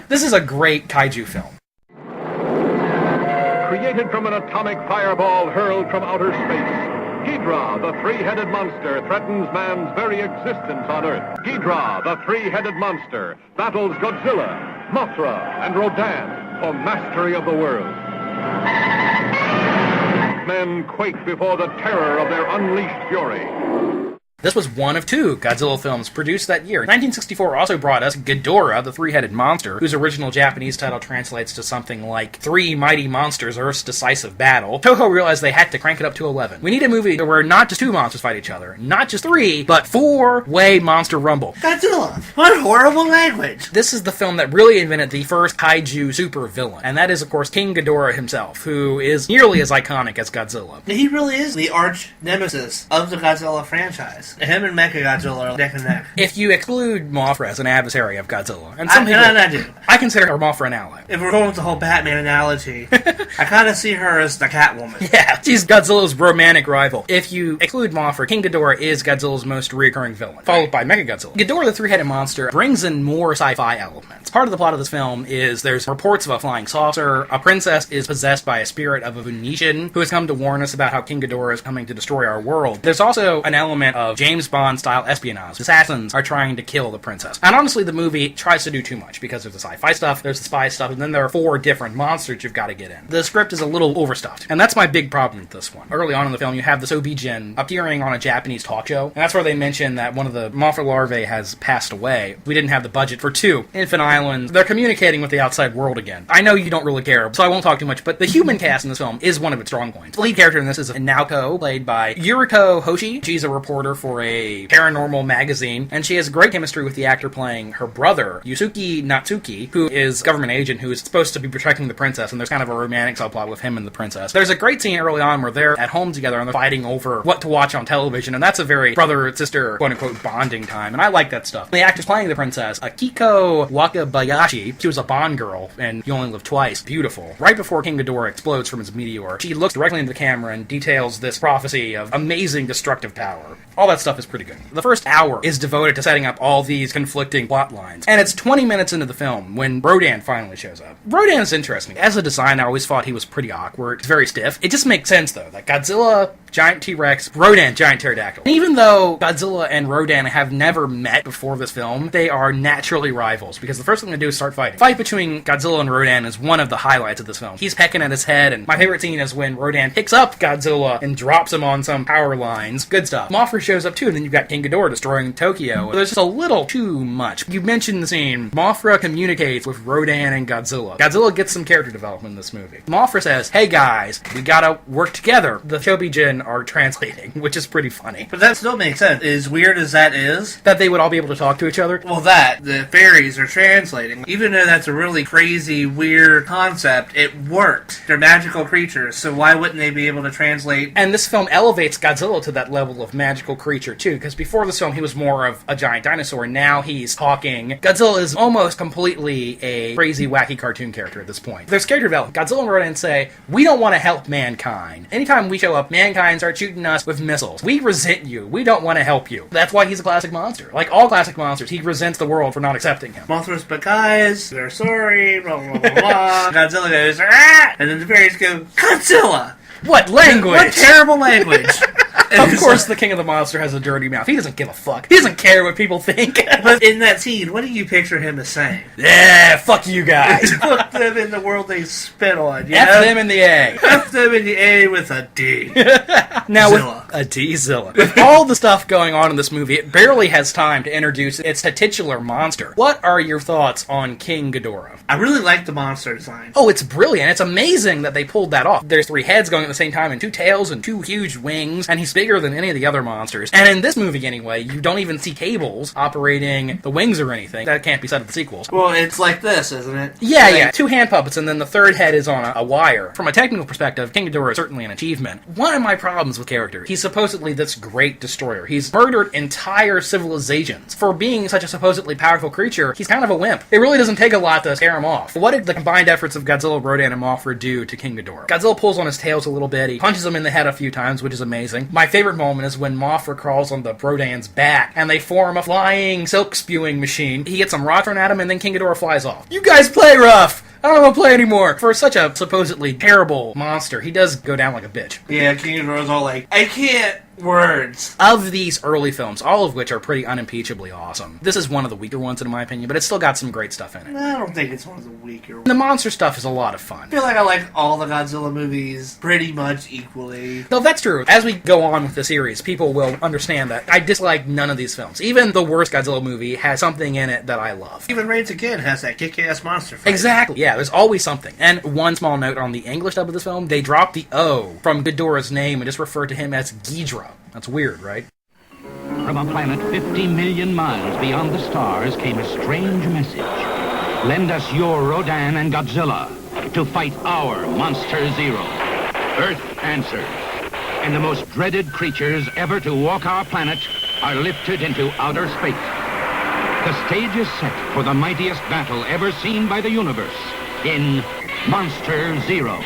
This is a great kaiju film. Created from an atomic fireball hurled from outer space, Ghidorah, the three-headed monster, threatens man's very existence on Earth. Ghidorah, the three-headed monster, battles Godzilla, Mothra, and Rodan for mastery of the world. Men quake before the terror of their unleashed fury. This was one of two Godzilla films produced that year. 1964 also brought us Ghidorah, the three-headed monster, whose original Japanese title translates to something like Three Mighty Monsters, Earth's Decisive Battle. Toho realized they had to crank it up to 11. We need a movie where not just two monsters fight each other, not just three, but four-way monster rumble. Godzilla! What horrible language! This is the film that really invented the first kaiju supervillain, and that is, of course, King Ghidorah himself, who is nearly as iconic as Godzilla. He really is the arch nemesis of the Godzilla franchise. Him and Mechagodzilla are neck and neck. If you exclude Mothra as an adversary of Godzilla, and some people, I do. I consider her Mothra an ally. If we're going with the whole Batman analogy, I kind of see her as the Catwoman. Yeah, she's Godzilla's romantic rival. If you exclude Mothra, King Ghidorah is Godzilla's most recurring villain, followed by Mechagodzilla. Ghidorah, the three-headed monster, brings in more sci-fi elements. Part of the plot of this film is there's reports of a flying saucer, a princess is possessed by a spirit of a Venetian who has come to warn us about how King Ghidorah is coming to destroy our world. There's also an element of James Bond-style espionage. Assassins are trying to kill the princess. And honestly, the movie tries to do too much because there's a sci-fi spy stuff, there's the spy stuff, and then there are 4 different monsters you've got to get in. The script is a little overstuffed, and that's my big problem with this one. Early on in the film, you have this Obijin appearing on a Japanese talk show, and that's where they mention that one of the Mothra larvae has passed away. We didn't have the budget for 2 infant islands. They're communicating with the outside world again. I know you don't really care, so I won't talk too much, but the human cast in this film is one of its strong points. The lead character in this is Naoko, played by Yuriko Hoshi. She's a reporter for a paranormal magazine, and she has great chemistry with the actor playing her brother, Yusuke Natsuki, who is a government agent who is supposed to be protecting the princess, and there's kind of a romantic subplot with him and the princess. There's a great scene early on where they're at home together and they're fighting over what to watch on television, and that's a very brother-sister, quote-unquote, bonding time, and I like that stuff. The actress playing the princess, Akiko Wakabayashi, she was a Bond girl, and You Only Live Twice. Beautiful. Right before King Ghidorah explodes from his meteor, she looks directly into the camera and details this prophecy of amazing destructive power. All that stuff is pretty good. The first hour is devoted to setting up all these conflicting plot lines, and it's 20 minutes into the film when Rodan finally shows up. Rodan is interesting. As a design, I always thought he was pretty awkward. He's very stiff. It just makes sense, though, that Godzilla, giant T-Rex, Rodan, giant pterodactyl. And even though Godzilla and Rodan have never met before this film, they are naturally rivals, because the first thing they do is start fighting. The fight between Godzilla and Rodan is one of the highlights of this film. He's pecking at his head, and my favorite scene is when Rodan picks up Godzilla and drops him on some power lines. Good stuff. Mothra shows up too, and then you've got King Ghidorah destroying Tokyo. There's just a little too much. You mentioned the scene. Mothra communicates with Rodan and Godzilla. Godzilla gets some character development in this movie. Mothra says, "Hey guys, we gotta work together." The Shobijin are translating, which is pretty funny. But that still makes sense. As weird as that is, that they would all be able to talk to each other. Well, the fairies are translating. Even though that's a really crazy, weird concept, it works. They're magical creatures, so why wouldn't they be able to translate? And this film elevates Godzilla to that level of magical creature, too, because before this film, he was more of a giant dinosaur. Now he's talking. Godzilla is almost completely a crazy, wacky cartoon character at this point. There's character development. Godzilla and Rodan say, "We don't want to help mankind. Anytime we show up, mankind starts shooting us with missiles. We resent you. We don't want to help you." That's why he's a classic monster. Like all classic monsters, he resents the world for not accepting him. Mothra's, "But guys, they're sorry, blah, blah, blah, blah." Godzilla goes, "Ah!" And then the fairies go, "Godzilla!" What language? What terrible language. Of course the king of the monster has a dirty mouth. He doesn't give a fuck. He doesn't care what people think. But in that scene, what do you picture him as saying? Yeah, fuck you guys. Fuck them in the world they spit on, you F know? them in the A. F them in the A with a D. Now, Zilla. with a D-Zilla. With all the stuff going on in this movie, it barely has time to introduce its titular monster. What are your thoughts on King Ghidorah? I really like the monster design. Oh, it's brilliant. It's amazing that they pulled that off. There's 3 heads going at the same time and 2 tails and 2 huge wings, and he's bigger than any of the other monsters. And in this movie, anyway, you don't even see cables operating the wings or anything. That can't be said of the sequels. Well, it's like this, isn't it? Yeah. 2 hand puppets, and then the 3rd head is on a wire. From a technical perspective, King Ghidorah is certainly an achievement. One of my problems with character, he's supposedly this great destroyer. He's murdered entire civilizations. For being such a supposedly powerful creature, he's kind of a wimp. It really doesn't take a lot to scare him off. What did the combined efforts of Godzilla, Rodan, and Mothra do to King Ghidorah? Godzilla pulls on his tails a little bit. He punches him in the head a few times, which is amazing. My favorite moment is when Mothra crawls on the Rodan's back, and they form a flying, silk-spewing machine. He gets some rock thrown at him, and then King Ghidorah flies off. You guys play rough! I don't want to play anymore. For such a supposedly terrible monster, he does go down like a bitch. Yeah, King Ghidorah's all like, "I can't words." Of these early films, all of which are pretty unimpeachably awesome, this is one of the weaker ones in my opinion, but it's still got some great stuff in it. I don't think it's one of the weaker ones. The monster stuff is a lot of fun. I feel like I like all the Godzilla movies pretty much equally. No, that's true. As we go on with the series, people will understand that I dislike none of these films. Even the worst Godzilla movie has something in it that I love. Even Reigns Again has that kick-ass monster fight. Exactly. Yeah, there's always something. And one small note on the English dub of this film, they dropped the O from Ghidorah's name and just referred to him as Ghidorah. That's weird, right? From a planet 50 million miles beyond the stars came a strange message. Lend us your Rodan and Godzilla to fight our Monster Zero. Earth answers, and the most dreaded creatures ever to walk our planet are lifted into outer space. The stage is set for the mightiest battle ever seen by the universe in Monster Zero.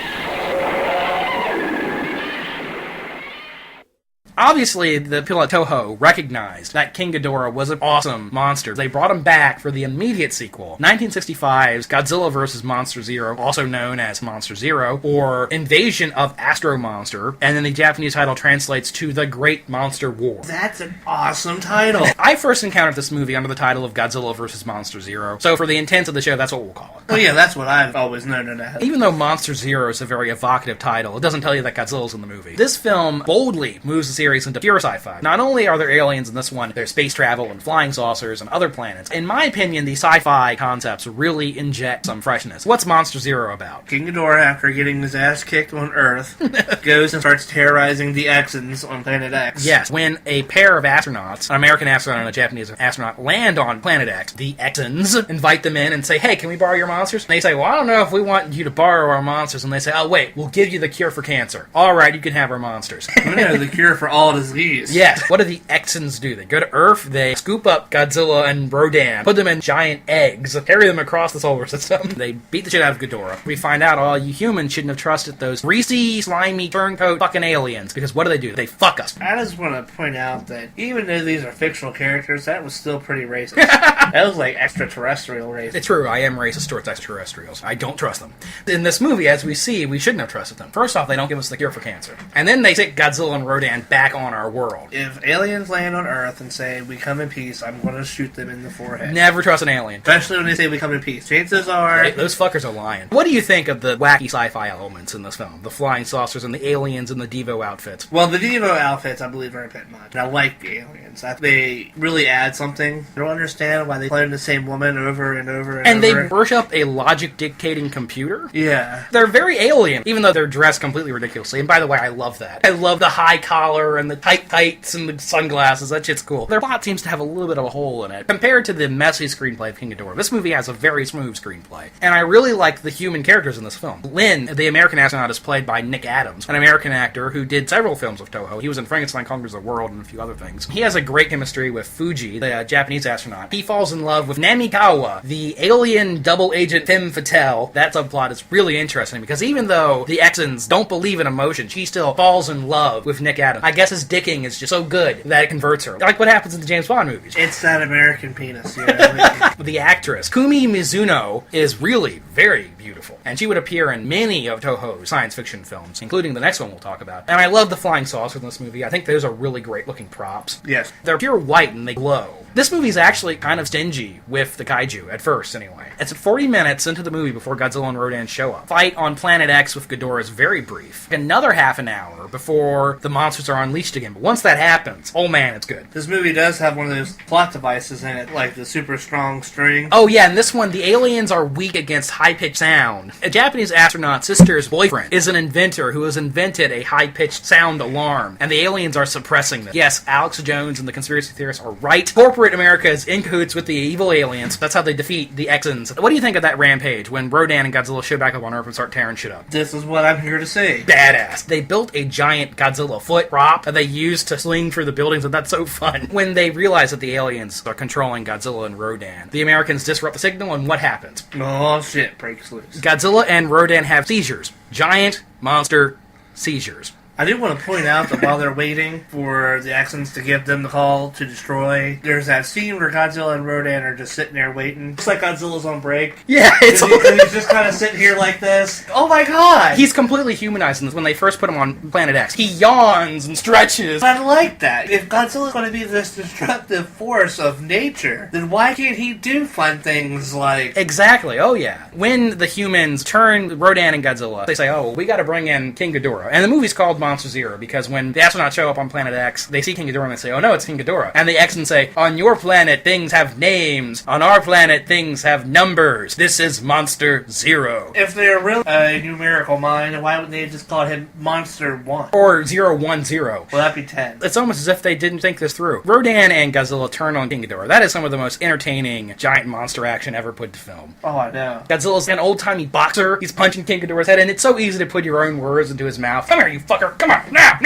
Obviously, the people at Toho recognized that King Ghidorah was an awesome monster. They brought him back for the immediate sequel, 1965's Godzilla vs. Monster Zero, also known as Monster Zero, or Invasion of Astro-Monster, and then the Japanese title translates to The Great Monster War. That's an awesome title. I first encountered this movie under the title of Godzilla vs. Monster Zero, so for the intents of the show, that's what we'll call it. Well, yeah, that's what I've always known it as. Even though Monster Zero is a very evocative title, it doesn't tell you that Godzilla's in the movie. This film boldly moves the series into pure sci-fi. Not only are there aliens in this one, there's space travel and flying saucers and other planets. In my opinion, the sci-fi concepts really inject some freshness. What's Monster Zero about? King Ghidorah, after getting his ass kicked on Earth, goes and starts terrorizing the Exons on Planet X. Yes, when a pair of astronauts, an American astronaut and a Japanese astronaut, land on Planet X, the Exons invite them in and say, hey, can we borrow your monsters? And they say, well, I don't know if we want you to borrow our monsters. And they say, oh, wait, we'll give you the cure for cancer. All right, you can have our monsters. No, the cure for all disease. Yes. What do the Exons do? They go to Earth, they scoop up Godzilla and Rodan, put them in giant eggs, carry them across the solar system. They beat the shit out of Ghidorah. We find out all you humans shouldn't have trusted those greasy, slimy, turncoat fucking aliens. Because what do? They fuck us. I just want to point out that even though these are fictional characters, that was still pretty racist. That was like extraterrestrial racist. It's true, I am racist towards extraterrestrials. I don't trust them. In this movie, as we see, we shouldn't have trusted them. First off, they don't give us the cure for cancer. And then they take Godzilla and Rodan back on our world. If aliens land on Earth and say, we come in peace, I'm going to shoot them in the forehead. Never trust an alien. Especially when they say we come in peace. Chances are... Hey, those fuckers are lying. What do you think of the wacky sci-fi elements in this film? The flying saucers and the aliens and the Devo outfits? Well, the Devo outfits, I believe, are a bit much. I like the aliens. They really add something. I don't understand why they clone the same woman over and over and over. And they worship a logic-dictating computer? Yeah. They're very alien, even though they're dressed completely ridiculously. And by the way, I love that. I love the high collar and the tight tights and the sunglasses. That shit's cool. Their plot seems to have a little bit of a hole in it. Compared to the messy screenplay of King Ghidorah, this movie has a very smooth screenplay. And I really like the human characters in this film. Lynn, the American astronaut, is played by Nick Adams, an American actor who did several films with Toho. He was in Frankenstein Conquers the World and a few other things. He has a great chemistry with Fuji, the Japanese astronaut. He falls in love with Namikawa, the alien double agent femme fatale. That subplot is really interesting because even though the Exons don't believe in emotion, she still falls in love with Nick Adams. I guess his dicking is just so good that it converts her. Like what happens in the James Bond movies. It's that American penis, you know? The actress, Kumi Mizuno, is really very beautiful. And she would appear in many of Toho's science fiction films, including the next one we'll talk about. And I love the flying saucers in this movie. I think those are really great looking props. Yes. They're pure white and they glow. This movie's actually kind of stingy with the kaiju, at first anyway. It's 40 minutes into the movie before Godzilla and Rodan show up. Fight on Planet X with Ghidorah is very brief. Another half an hour before the monsters are unleashed again. But once that happens, oh man, it's good. This movie does have one of those plot devices in it, like the super strong string. Oh yeah, in this one, the aliens are weak against high-pitched sound. A Japanese astronaut's sister's boyfriend is an inventor who has invented a high-pitched sound alarm, and the aliens are suppressing this. Yes, Alex Jones and the conspiracy theorists are right. Corporate America is in cahoots with the evil aliens. That's how they defeat the Exons. What do you think of that rampage when Rodan and Godzilla show back up on Earth and start tearing shit up? This is what I'm here to say. Badass. They built a giant Godzilla foot prop that they used to swing through the buildings, and that's so fun. When they realize that the aliens are controlling Godzilla and Rodan, the Americans disrupt the signal, and what happens? Oh shit, breaks loose. Godzilla and Rodan have seizures. Giant monster seizures. I do want to point out that while they're waiting for the Exons to give them the call to destroy, there's that scene where Godzilla and Rodan are just sitting there waiting. Looks like Godzilla's on break. Yeah, it's... He's just kind of sitting here like this. Oh my god! He's completely humanized in this when they first put him on Planet X. He yawns and stretches. I like that. If Godzilla's going to be this destructive force of nature, then why can't he do fun things like... Exactly, oh yeah. When the humans turn Rodan and Godzilla, they say, oh, well, we gotta bring in King Ghidorah. And the movie's called Monster Zero because when the astronauts show up on Planet X, they see King Ghidorah and they say, oh no, it's King Ghidorah. And the Exons say, on your planet, things have names. On our planet, things have numbers. This is Monster Zero. If they're really a numerical mind, why wouldn't they just call him Monster 1? Or 010. Well, that'd be 10. It's almost as if they didn't think this through. Rodan and Godzilla turn on King Ghidorah. That is some of the most entertaining giant monster action ever put to film. Oh, I know. Godzilla's an old-timey boxer. He's punching King Ghidorah's head, and it's so easy to put your own words into his mouth. Come here, you fucker. Come on. Now.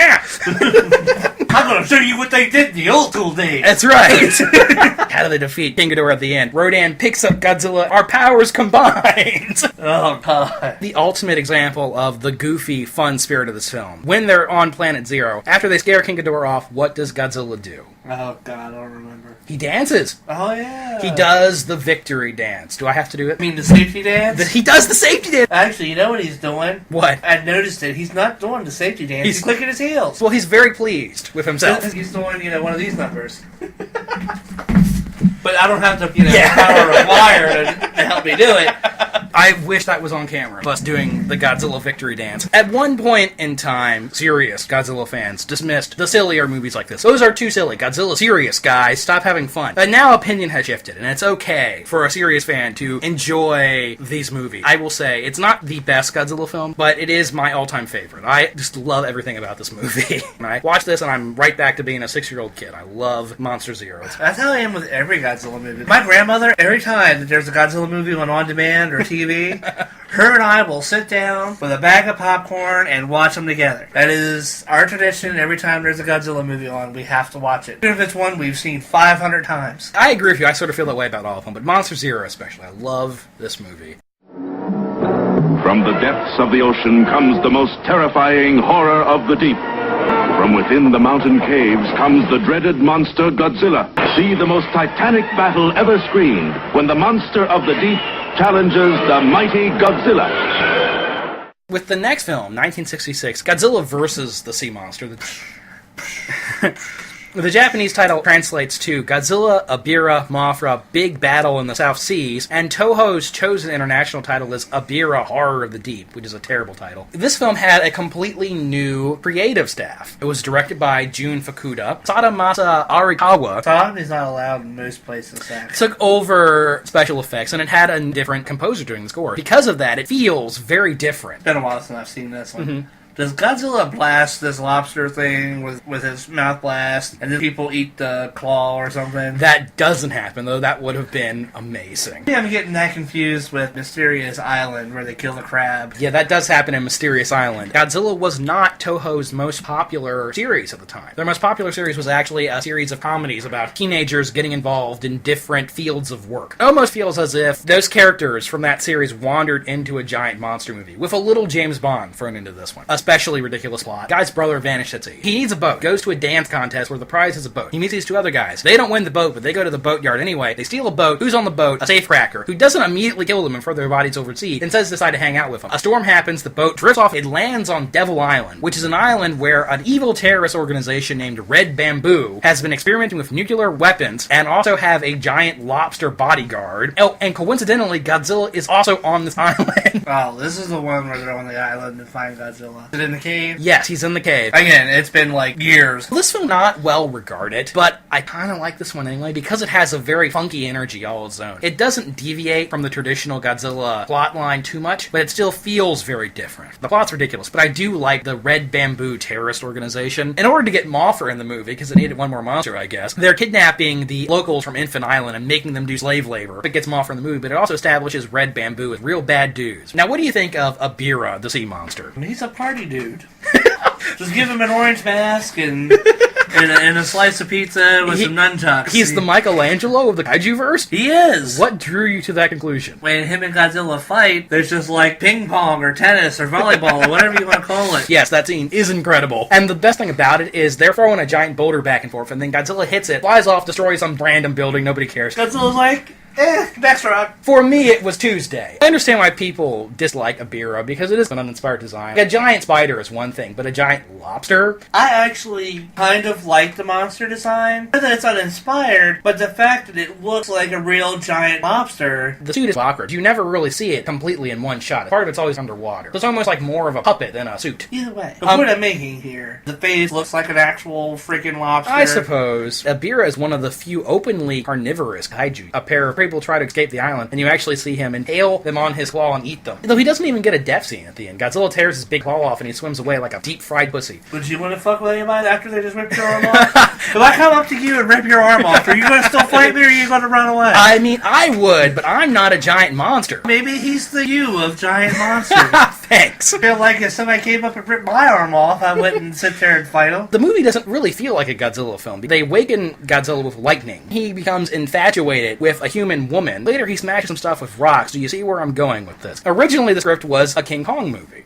I'm I'm gonna show you what they did in the old school days. That's right. How do they defeat King Ghidorah at the end? Rodan picks up Godzilla. Our powers combined. Oh, God. The ultimate example of the goofy, fun spirit of this film. When they're on Planet Zero, after they scare King Ghidorah off, what does Godzilla do? Oh, God, I don't remember. He dances. Oh, yeah. He does the victory dance. Do I have to do it? I mean, the safety dance? He does the safety dance! Actually, you know what he's doing? What? I noticed it. He's not doing the safety dance. He's clicking his heels. Well, he's very pleased with himself. He's doing, one of these numbers. But I don't have the power of wire to help me do it. I wish that was on camera, us doing the Godzilla victory dance. At one point in time, serious Godzilla fans dismissed the sillier movies like this. Those are too silly. Godzilla's serious, guys. Stop having fun. But now opinion has shifted, and it's okay for a serious fan to enjoy these movies. I will say, it's not the best Godzilla film, but it is my all-time favorite. I just love everything about this movie. I watch this, and I'm right back to being a 6-year-old kid. I love Monster Zero. That's how I am with every Godzilla movie. My grandmother, every time that there's a Godzilla movie on demand or TV, her and I will sit down with a bag of popcorn and watch them together. That is our tradition. Every time there's a Godzilla movie on, we have to watch it. Even if it's one we've seen 500 times. I agree with you. I sort of feel that way about all of them, but Monster Zero especially. I love this movie. From the depths of the ocean comes the most terrifying horror of the deep. From within the mountain caves comes the dreaded monster Godzilla. See the most titanic battle ever screened when the monster of the deep challenges the mighty Godzilla. With the next film, 1966, Godzilla vs. the Sea Monster. The Japanese title translates to Godzilla, Ebirah, Mothra, Big Battle in the South Seas, and Toho's chosen international title is Ebirah, Horror of the Deep, which is a terrible title. This film had a completely new creative staff. It was directed by Jun Fukuda. Sadamasa Arikawa Tom is not allowed in most places, actually. took over special effects, and it had a different composer doing the score. Because of that, it feels very different. It's been a while since I've seen this one. Does Godzilla blast this lobster thing with his mouth blast, and then people eat the claw or something? That doesn't happen, though. That would have been amazing. Yeah, I'm getting that confused with Mysterious Island, where they kill the crab. Yeah, that does happen in Mysterious Island. Godzilla was not Toho's most popular series at the time. Their most popular series was actually a series of comedies about teenagers getting involved in different fields of work. It almost feels as if those characters from that series wandered into a giant monster movie, with a little James Bond thrown into this one. Especially ridiculous plot. Guy's brother vanished at sea. He needs a boat. Goes to a dance contest where the prize is a boat. He meets these two other guys. They don't win the boat, but they go to the boatyard anyway. They steal a boat. Who's on the boat? A safecracker, who doesn't immediately kill them and throw their bodies overseas. Instead, decide to hang out with them. A storm happens. The boat drifts off. It lands on Devil Island, which is an island where an evil terrorist organization named Red Bamboo has been experimenting with nuclear weapons and also have a giant lobster bodyguard. Oh, and coincidentally, Godzilla is also on this island. Oh, this is the one where they're on the island and find Godzilla. Is it in the cave? Yes, he's in the cave. Again, it's been like years. This film not well regarded, but I kind of like this one anyway because it has a very funky energy all its own. It doesn't deviate from the traditional Godzilla plotline too much, but it still feels very different. The plot's ridiculous, but I do like the Red Bamboo terrorist organization. In order to get Mothra in the movie, because it needed one more monster, I guess, they're kidnapping the locals from Infant Island and making them do slave labor. It gets Mothra in the movie, but it also establishes Red Bamboo as real bad dudes. Now, what do you think of Ebirah, the sea monster? He's a party dude. Just give him an orange mask and a slice of pizza with some nunchucks. He's the Michelangelo of the Kaiju-verse? He is! What drew you to that conclusion? When him and Godzilla fight, there's just like ping pong or tennis or volleyball or whatever you want to call it. Yes, that scene is incredible. And the best thing about it is they're throwing a giant boulder back and forth, and then Godzilla hits it, flies off, destroys some random building, nobody cares. Godzilla's like, next rock. For me, it was Tuesday. I understand why people dislike Ebirah, because it is an uninspired design. A giant spider is one thing, but a giant lobster? I actually kind of like the monster design. Not that it's uninspired, but the fact that it looks like a real giant lobster. The suit is awkward. You never really see it completely in one shot. Part of it's always underwater. So it's almost like more of a puppet than a suit. Either way. The point I'm making here, the face looks like an actual freaking lobster. I suppose. Ebirah is one of the few openly carnivorous kaiju. A pair of people try to escape the island, and you actually see him impale them on his claw and eat them. Though he doesn't even get a death scene at the end. Godzilla tears his big claw off and he swims away like a deep-fried pussy. Would you want to fuck with anybody after they just ripped your arm off? If I come up to you and rip your arm off, are you going to still fight me or are you going to run away? I mean, I would, but I'm not a giant monster. Maybe he's the you of giant monsters. Thanks. I feel like if somebody came up and ripped my arm off, I wouldn't sit there and fight him. The movie doesn't really feel like a Godzilla film. They awaken Godzilla with lightning. He becomes infatuated with a human woman. Later, he smashes some stuff with rocks. Do you see where I'm going with this? Originally, the script was a King Kong movie.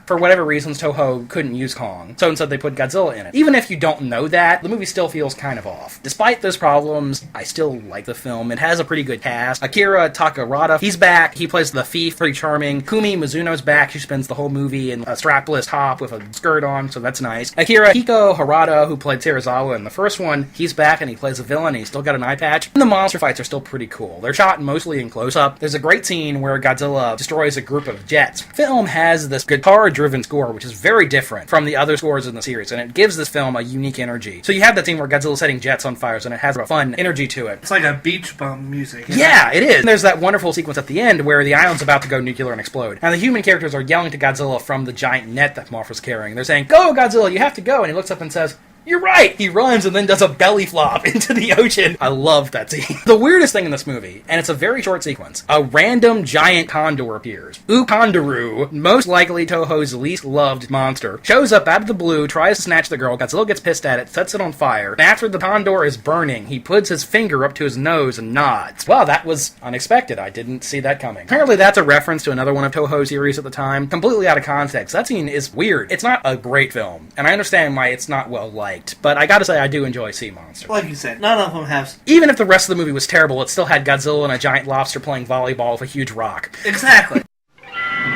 For whatever reasons, Toho couldn't use Kong, so instead they put Godzilla in it. Even if you don't know that, the movie still feels kind of off. Despite those problems, I still like the film. It has a pretty good cast. Akira Takarada, he's back. He plays the thief, pretty charming. Kumi Mizuno's back. She spends the whole movie in a strapless top with a skirt on, so that's nice. Akira Hiko Harada, who played Terazawa in the first one, he's back and he plays a villain. He's still got an eye patch. And the monster fights are still pretty cool. They're shot mostly in close-up. There's a great scene where Godzilla destroys a group of jets. The film has this guitar-driven score, which is very different from the other scores in the series, and it gives this film a unique energy. So you have that scene where Godzilla's setting jets on fire, and it has a fun energy to it. It's like a beach bum music. Yeah, it is. There's that wonderful sequence at the end where the island's about to go nuclear and explode. And the human characters are yelling to Godzilla from the giant net that Mothra's carrying. They're saying, "Go, Godzilla, you have to go." And he looks up and says, "You're right!" He runs and then does a belly flop into the ocean. I love that scene. The weirdest thing in this movie, and it's a very short sequence, a random giant condor appears. Kondoru, most likely Toho's least loved monster, shows up out of the blue, tries to snatch the girl. Godzilla gets pissed at it, sets it on fire. And after the condor is burning, he puts his finger up to his nose and nods. Wow, that was unexpected. I didn't see that coming. Apparently that's a reference to another one of Toho's series at the time. Completely out of context. That scene is weird. It's not a great film, and I understand why it's not well liked. But I gotta say, I do enjoy Sea Monster. Like you said, none of them have... Even if the rest of the movie was terrible, it still had Godzilla and a giant lobster playing volleyball with a huge rock. Exactly.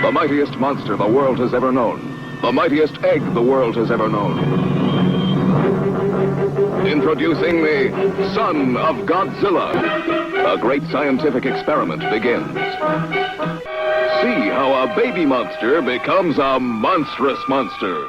The mightiest monster the world has ever known. The mightiest egg the world has ever known. Introducing the Son of Godzilla. A great scientific experiment begins. See how a baby monster becomes a monstrous monster.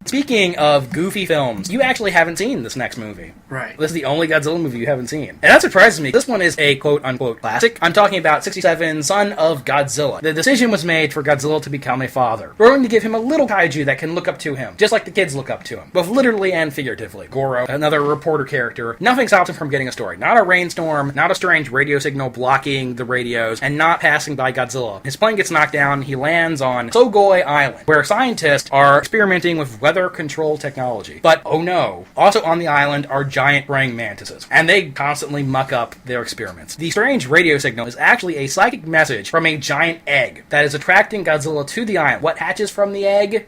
Speaking of goofy films, you actually haven't seen this next movie. Right. This is the only Godzilla movie you haven't seen. And that surprises me. This one is a quote-unquote classic. I'm talking about 67, Son of Godzilla. The decision was made for Godzilla to become a father. We're going to give him a little kaiju that can look up to him, just like the kids look up to him, both literally and figuratively. Goro, another reporter character. Nothing stops him from getting a story. Not a rainstorm, not a strange radio signal blocking the radios, and not passing by Godzilla. His plane gets knocked down. He lands on Sogoi Island, where scientists are experimenting with weather control technology. But, oh no, also on the island are giant praying mantises, and they constantly muck up their experiments. The strange radio signal is actually a psychic message from a giant egg that is attracting Godzilla to the island. What hatches from the egg?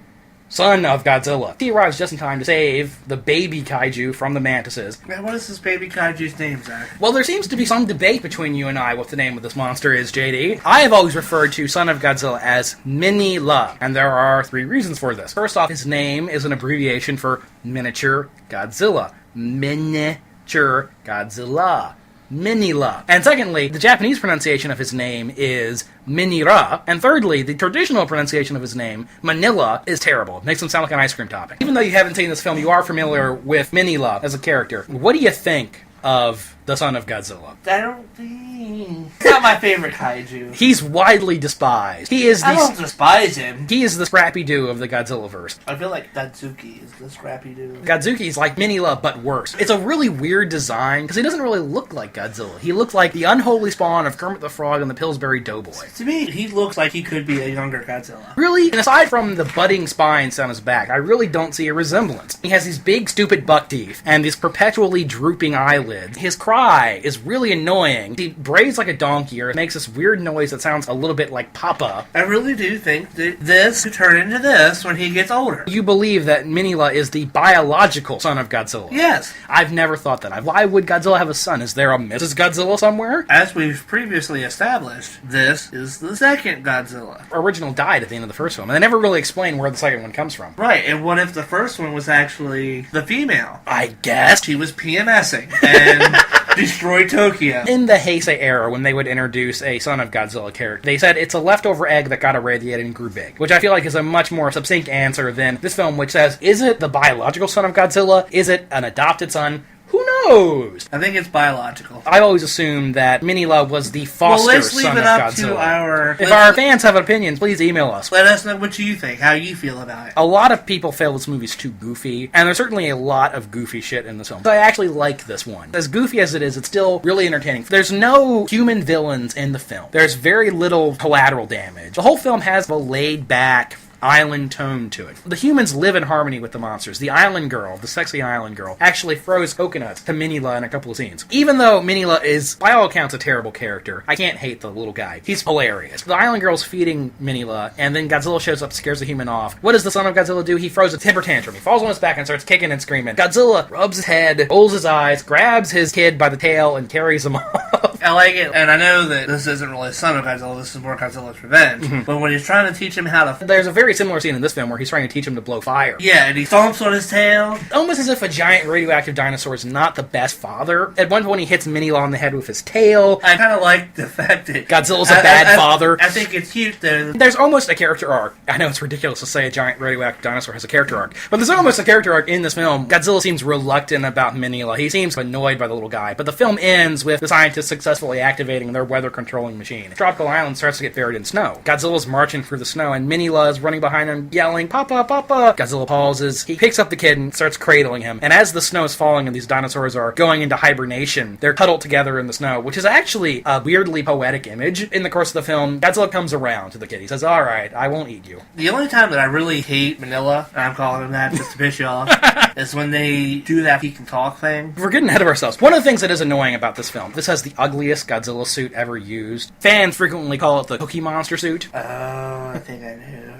Son of Godzilla. He arrives just in time to save the baby kaiju from the mantises. Man, what is this baby kaiju's name, Zach? Well, there seems to be some debate between you and I what the name of this monster is, JD. I have always referred to Son of Godzilla as Mini-La, and there are 3 reasons for this. First off, his name is an abbreviation for Miniature Godzilla. Miniature Godzilla. Mini-La. And secondly, the Japanese pronunciation of his name is Minira. And thirdly, the traditional pronunciation of his name, Manila, is terrible. It makes him sound like an ice cream topping. Even though you haven't seen this film, you are familiar with Mini-La as a character. What do you think of the Son of Godzilla? I don't think... It's not my favorite kaiju. He's widely despised. I don't despise him. He is the Scrappy-Doo of the Godzilla-verse. I feel like Godzuki is the Scrappy-Doo. Godzuki's like Mini-La, but worse. It's a really weird design, because he doesn't really look like Godzilla. He looks like the unholy spawn of Kermit the Frog and the Pillsbury Doughboy. To me, he looks like he could be a younger Godzilla. Really? And aside from the budding spines on his back, I really don't see a resemblance. He has these big, stupid buck teeth, and these perpetually drooping eyelids. His cry is really annoying. He brays like a donkey, or makes this weird noise that sounds a little bit like Papa. I really do think that this could turn into this when he gets older. You believe that Mini-La is the biological son of Godzilla? Yes. I've never thought that. Why would Godzilla have a son? Is there a Mrs. Godzilla somewhere? As we've previously established, this is the second Godzilla. Original died at the end of the first film, and they never really explain where the second one comes from. Right, and what if the first one was actually the female? I guess. She was PMSing and destroyed Tokyo. In the Heisei era, when they would introduce a Son of Godzilla character, they said it's a leftover egg that got irradiated and grew big, which I feel like is a much more succinct answer than this film, which says, is it the biological son of Godzilla? Is it an adopted son? Who knows? I think it's biological. I always assumed that Minila was the foster Let's leave son it of up Godzilla. to our... If our fans have opinions, please email us. Let us know what you think, how you feel about it. A lot of people feel this movie's too goofy, and there's certainly a lot of goofy shit in this film. So I actually like this one. As goofy as it is, it's still really entertaining. There's no human villains in the film. There's very little collateral damage. The whole film has a laid-back island tone to it. The humans live in harmony with the monsters. The island girl, the sexy island girl, actually throws coconuts to Minila in a couple of scenes. Even though Minila is, by all accounts, a terrible character, I can't hate the little guy. He's hilarious. The island girl's feeding Minila, and then Godzilla shows up, scares the human off. What does the son of Godzilla do? He throws a temper tantrum. He falls on his back and starts kicking and screaming. Godzilla rubs his head, rolls his eyes, grabs his kid by the tail, and carries him off. I like it, and I know that this isn't really Son of Godzilla, this is more Godzilla's Revenge, but when he's trying to teach him how to... There's a very similar scene in this film where he's trying to teach him to blow fire. Yeah, and he stomps on his tail. Almost as if a giant radioactive dinosaur is not the best father. At one point he hits Minila on the head with his tail. I kind of like the fact that... Godzilla's a bad father. I think it's cute, though. There's almost a character arc. I know it's ridiculous to say a giant radioactive dinosaur has a character arc, but there's almost a character arc in this film. Godzilla seems reluctant about Minila. He seems annoyed by the little guy, but the film ends with the scientists successfully activating their weather-controlling machine. Tropical Island starts to get buried in snow. Godzilla's marching through the snow, and Minila is running behind him, yelling, "Papa, Papa!" Godzilla pauses. He picks up the kid and starts cradling him. And as the snow is falling and these dinosaurs are going into hibernation, they're cuddled together in the snow, which is actually a weirdly poetic image. In the course of the film, Godzilla comes around to the kid. He says, "Alright, I won't eat you." The only time that I really hate Manila, and I'm calling him that just to piss you off, is when they do that he can talk thing. We're getting ahead of ourselves. One of the things that is annoying about this film, this has the ugliest Godzilla suit ever used. Fans frequently call it the Cookie Monster suit. Oh, I think I knew.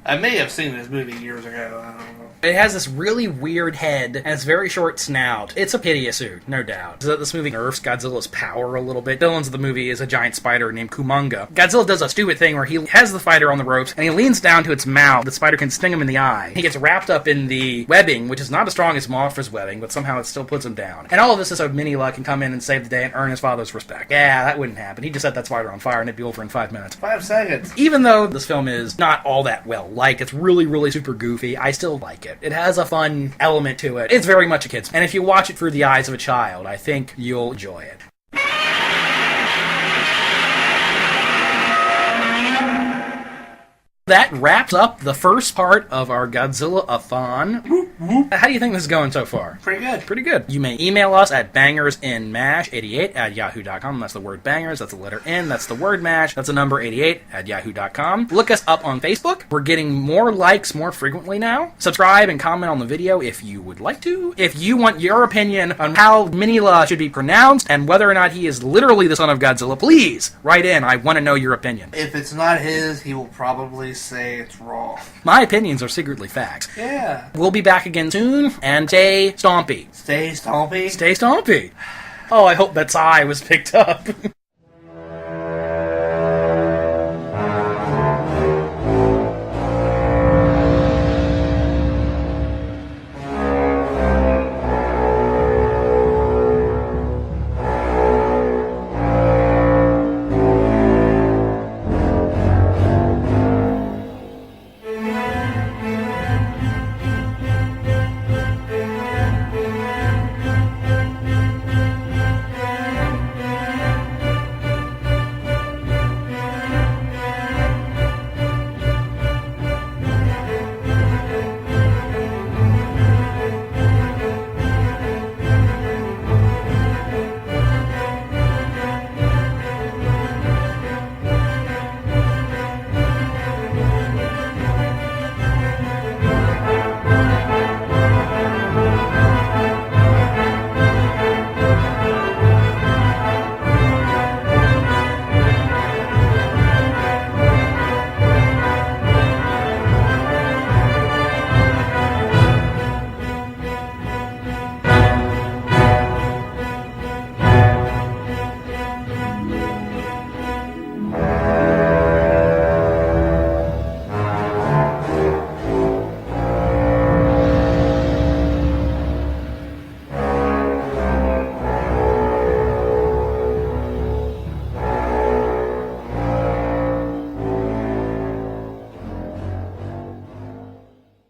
I may have seen this movie years ago. I don't know. It has this really weird head and it's very short snout. It's a piteous suit, no doubt. So that this movie nerfs Godzilla's power a little bit. Villains of the movie is a giant spider named Kumonga. Godzilla does a stupid thing where he has the spider on the ropes and he leans down to its mouth. The spider can sting him in the eye. He gets wrapped up in the webbing, which is not as strong as Mothra's webbing, but somehow it still puts him down. And all of this is so Minila can come in and save the day and earn his father's respect. Yeah, that wouldn't happen. He'd just set that spider on fire and it'd be over in 5 minutes. 5 seconds. Even though this film is not all that well liked, it's really, really super goofy, I still like it. It has a fun element to it. It's very much a kid's. And if you watch it through the eyes of a child, I think you'll enjoy it. That wraps up the first part of our Godzilla-a-thon. How do you think this is going so far? Pretty good. Pretty good. You may email us at bangersinmash88@yahoo.com. That's the word bangers, that's the letter N, that's the word mash, that's the number 88@yahoo.com. Look us up on Facebook. We're getting more likes more frequently now. Subscribe and comment on the video if you would like to. If you want your opinion on how Minila should be pronounced and whether or not he is literally the son of Godzilla, please write in. I want to know your opinion. If it's not his, he will probably say it's wrong. My opinions are secretly facts. Yeah. We'll be back again soon, and stay stompy. Stay stompy. Stay stompy. Oh, I hope that sigh was picked up.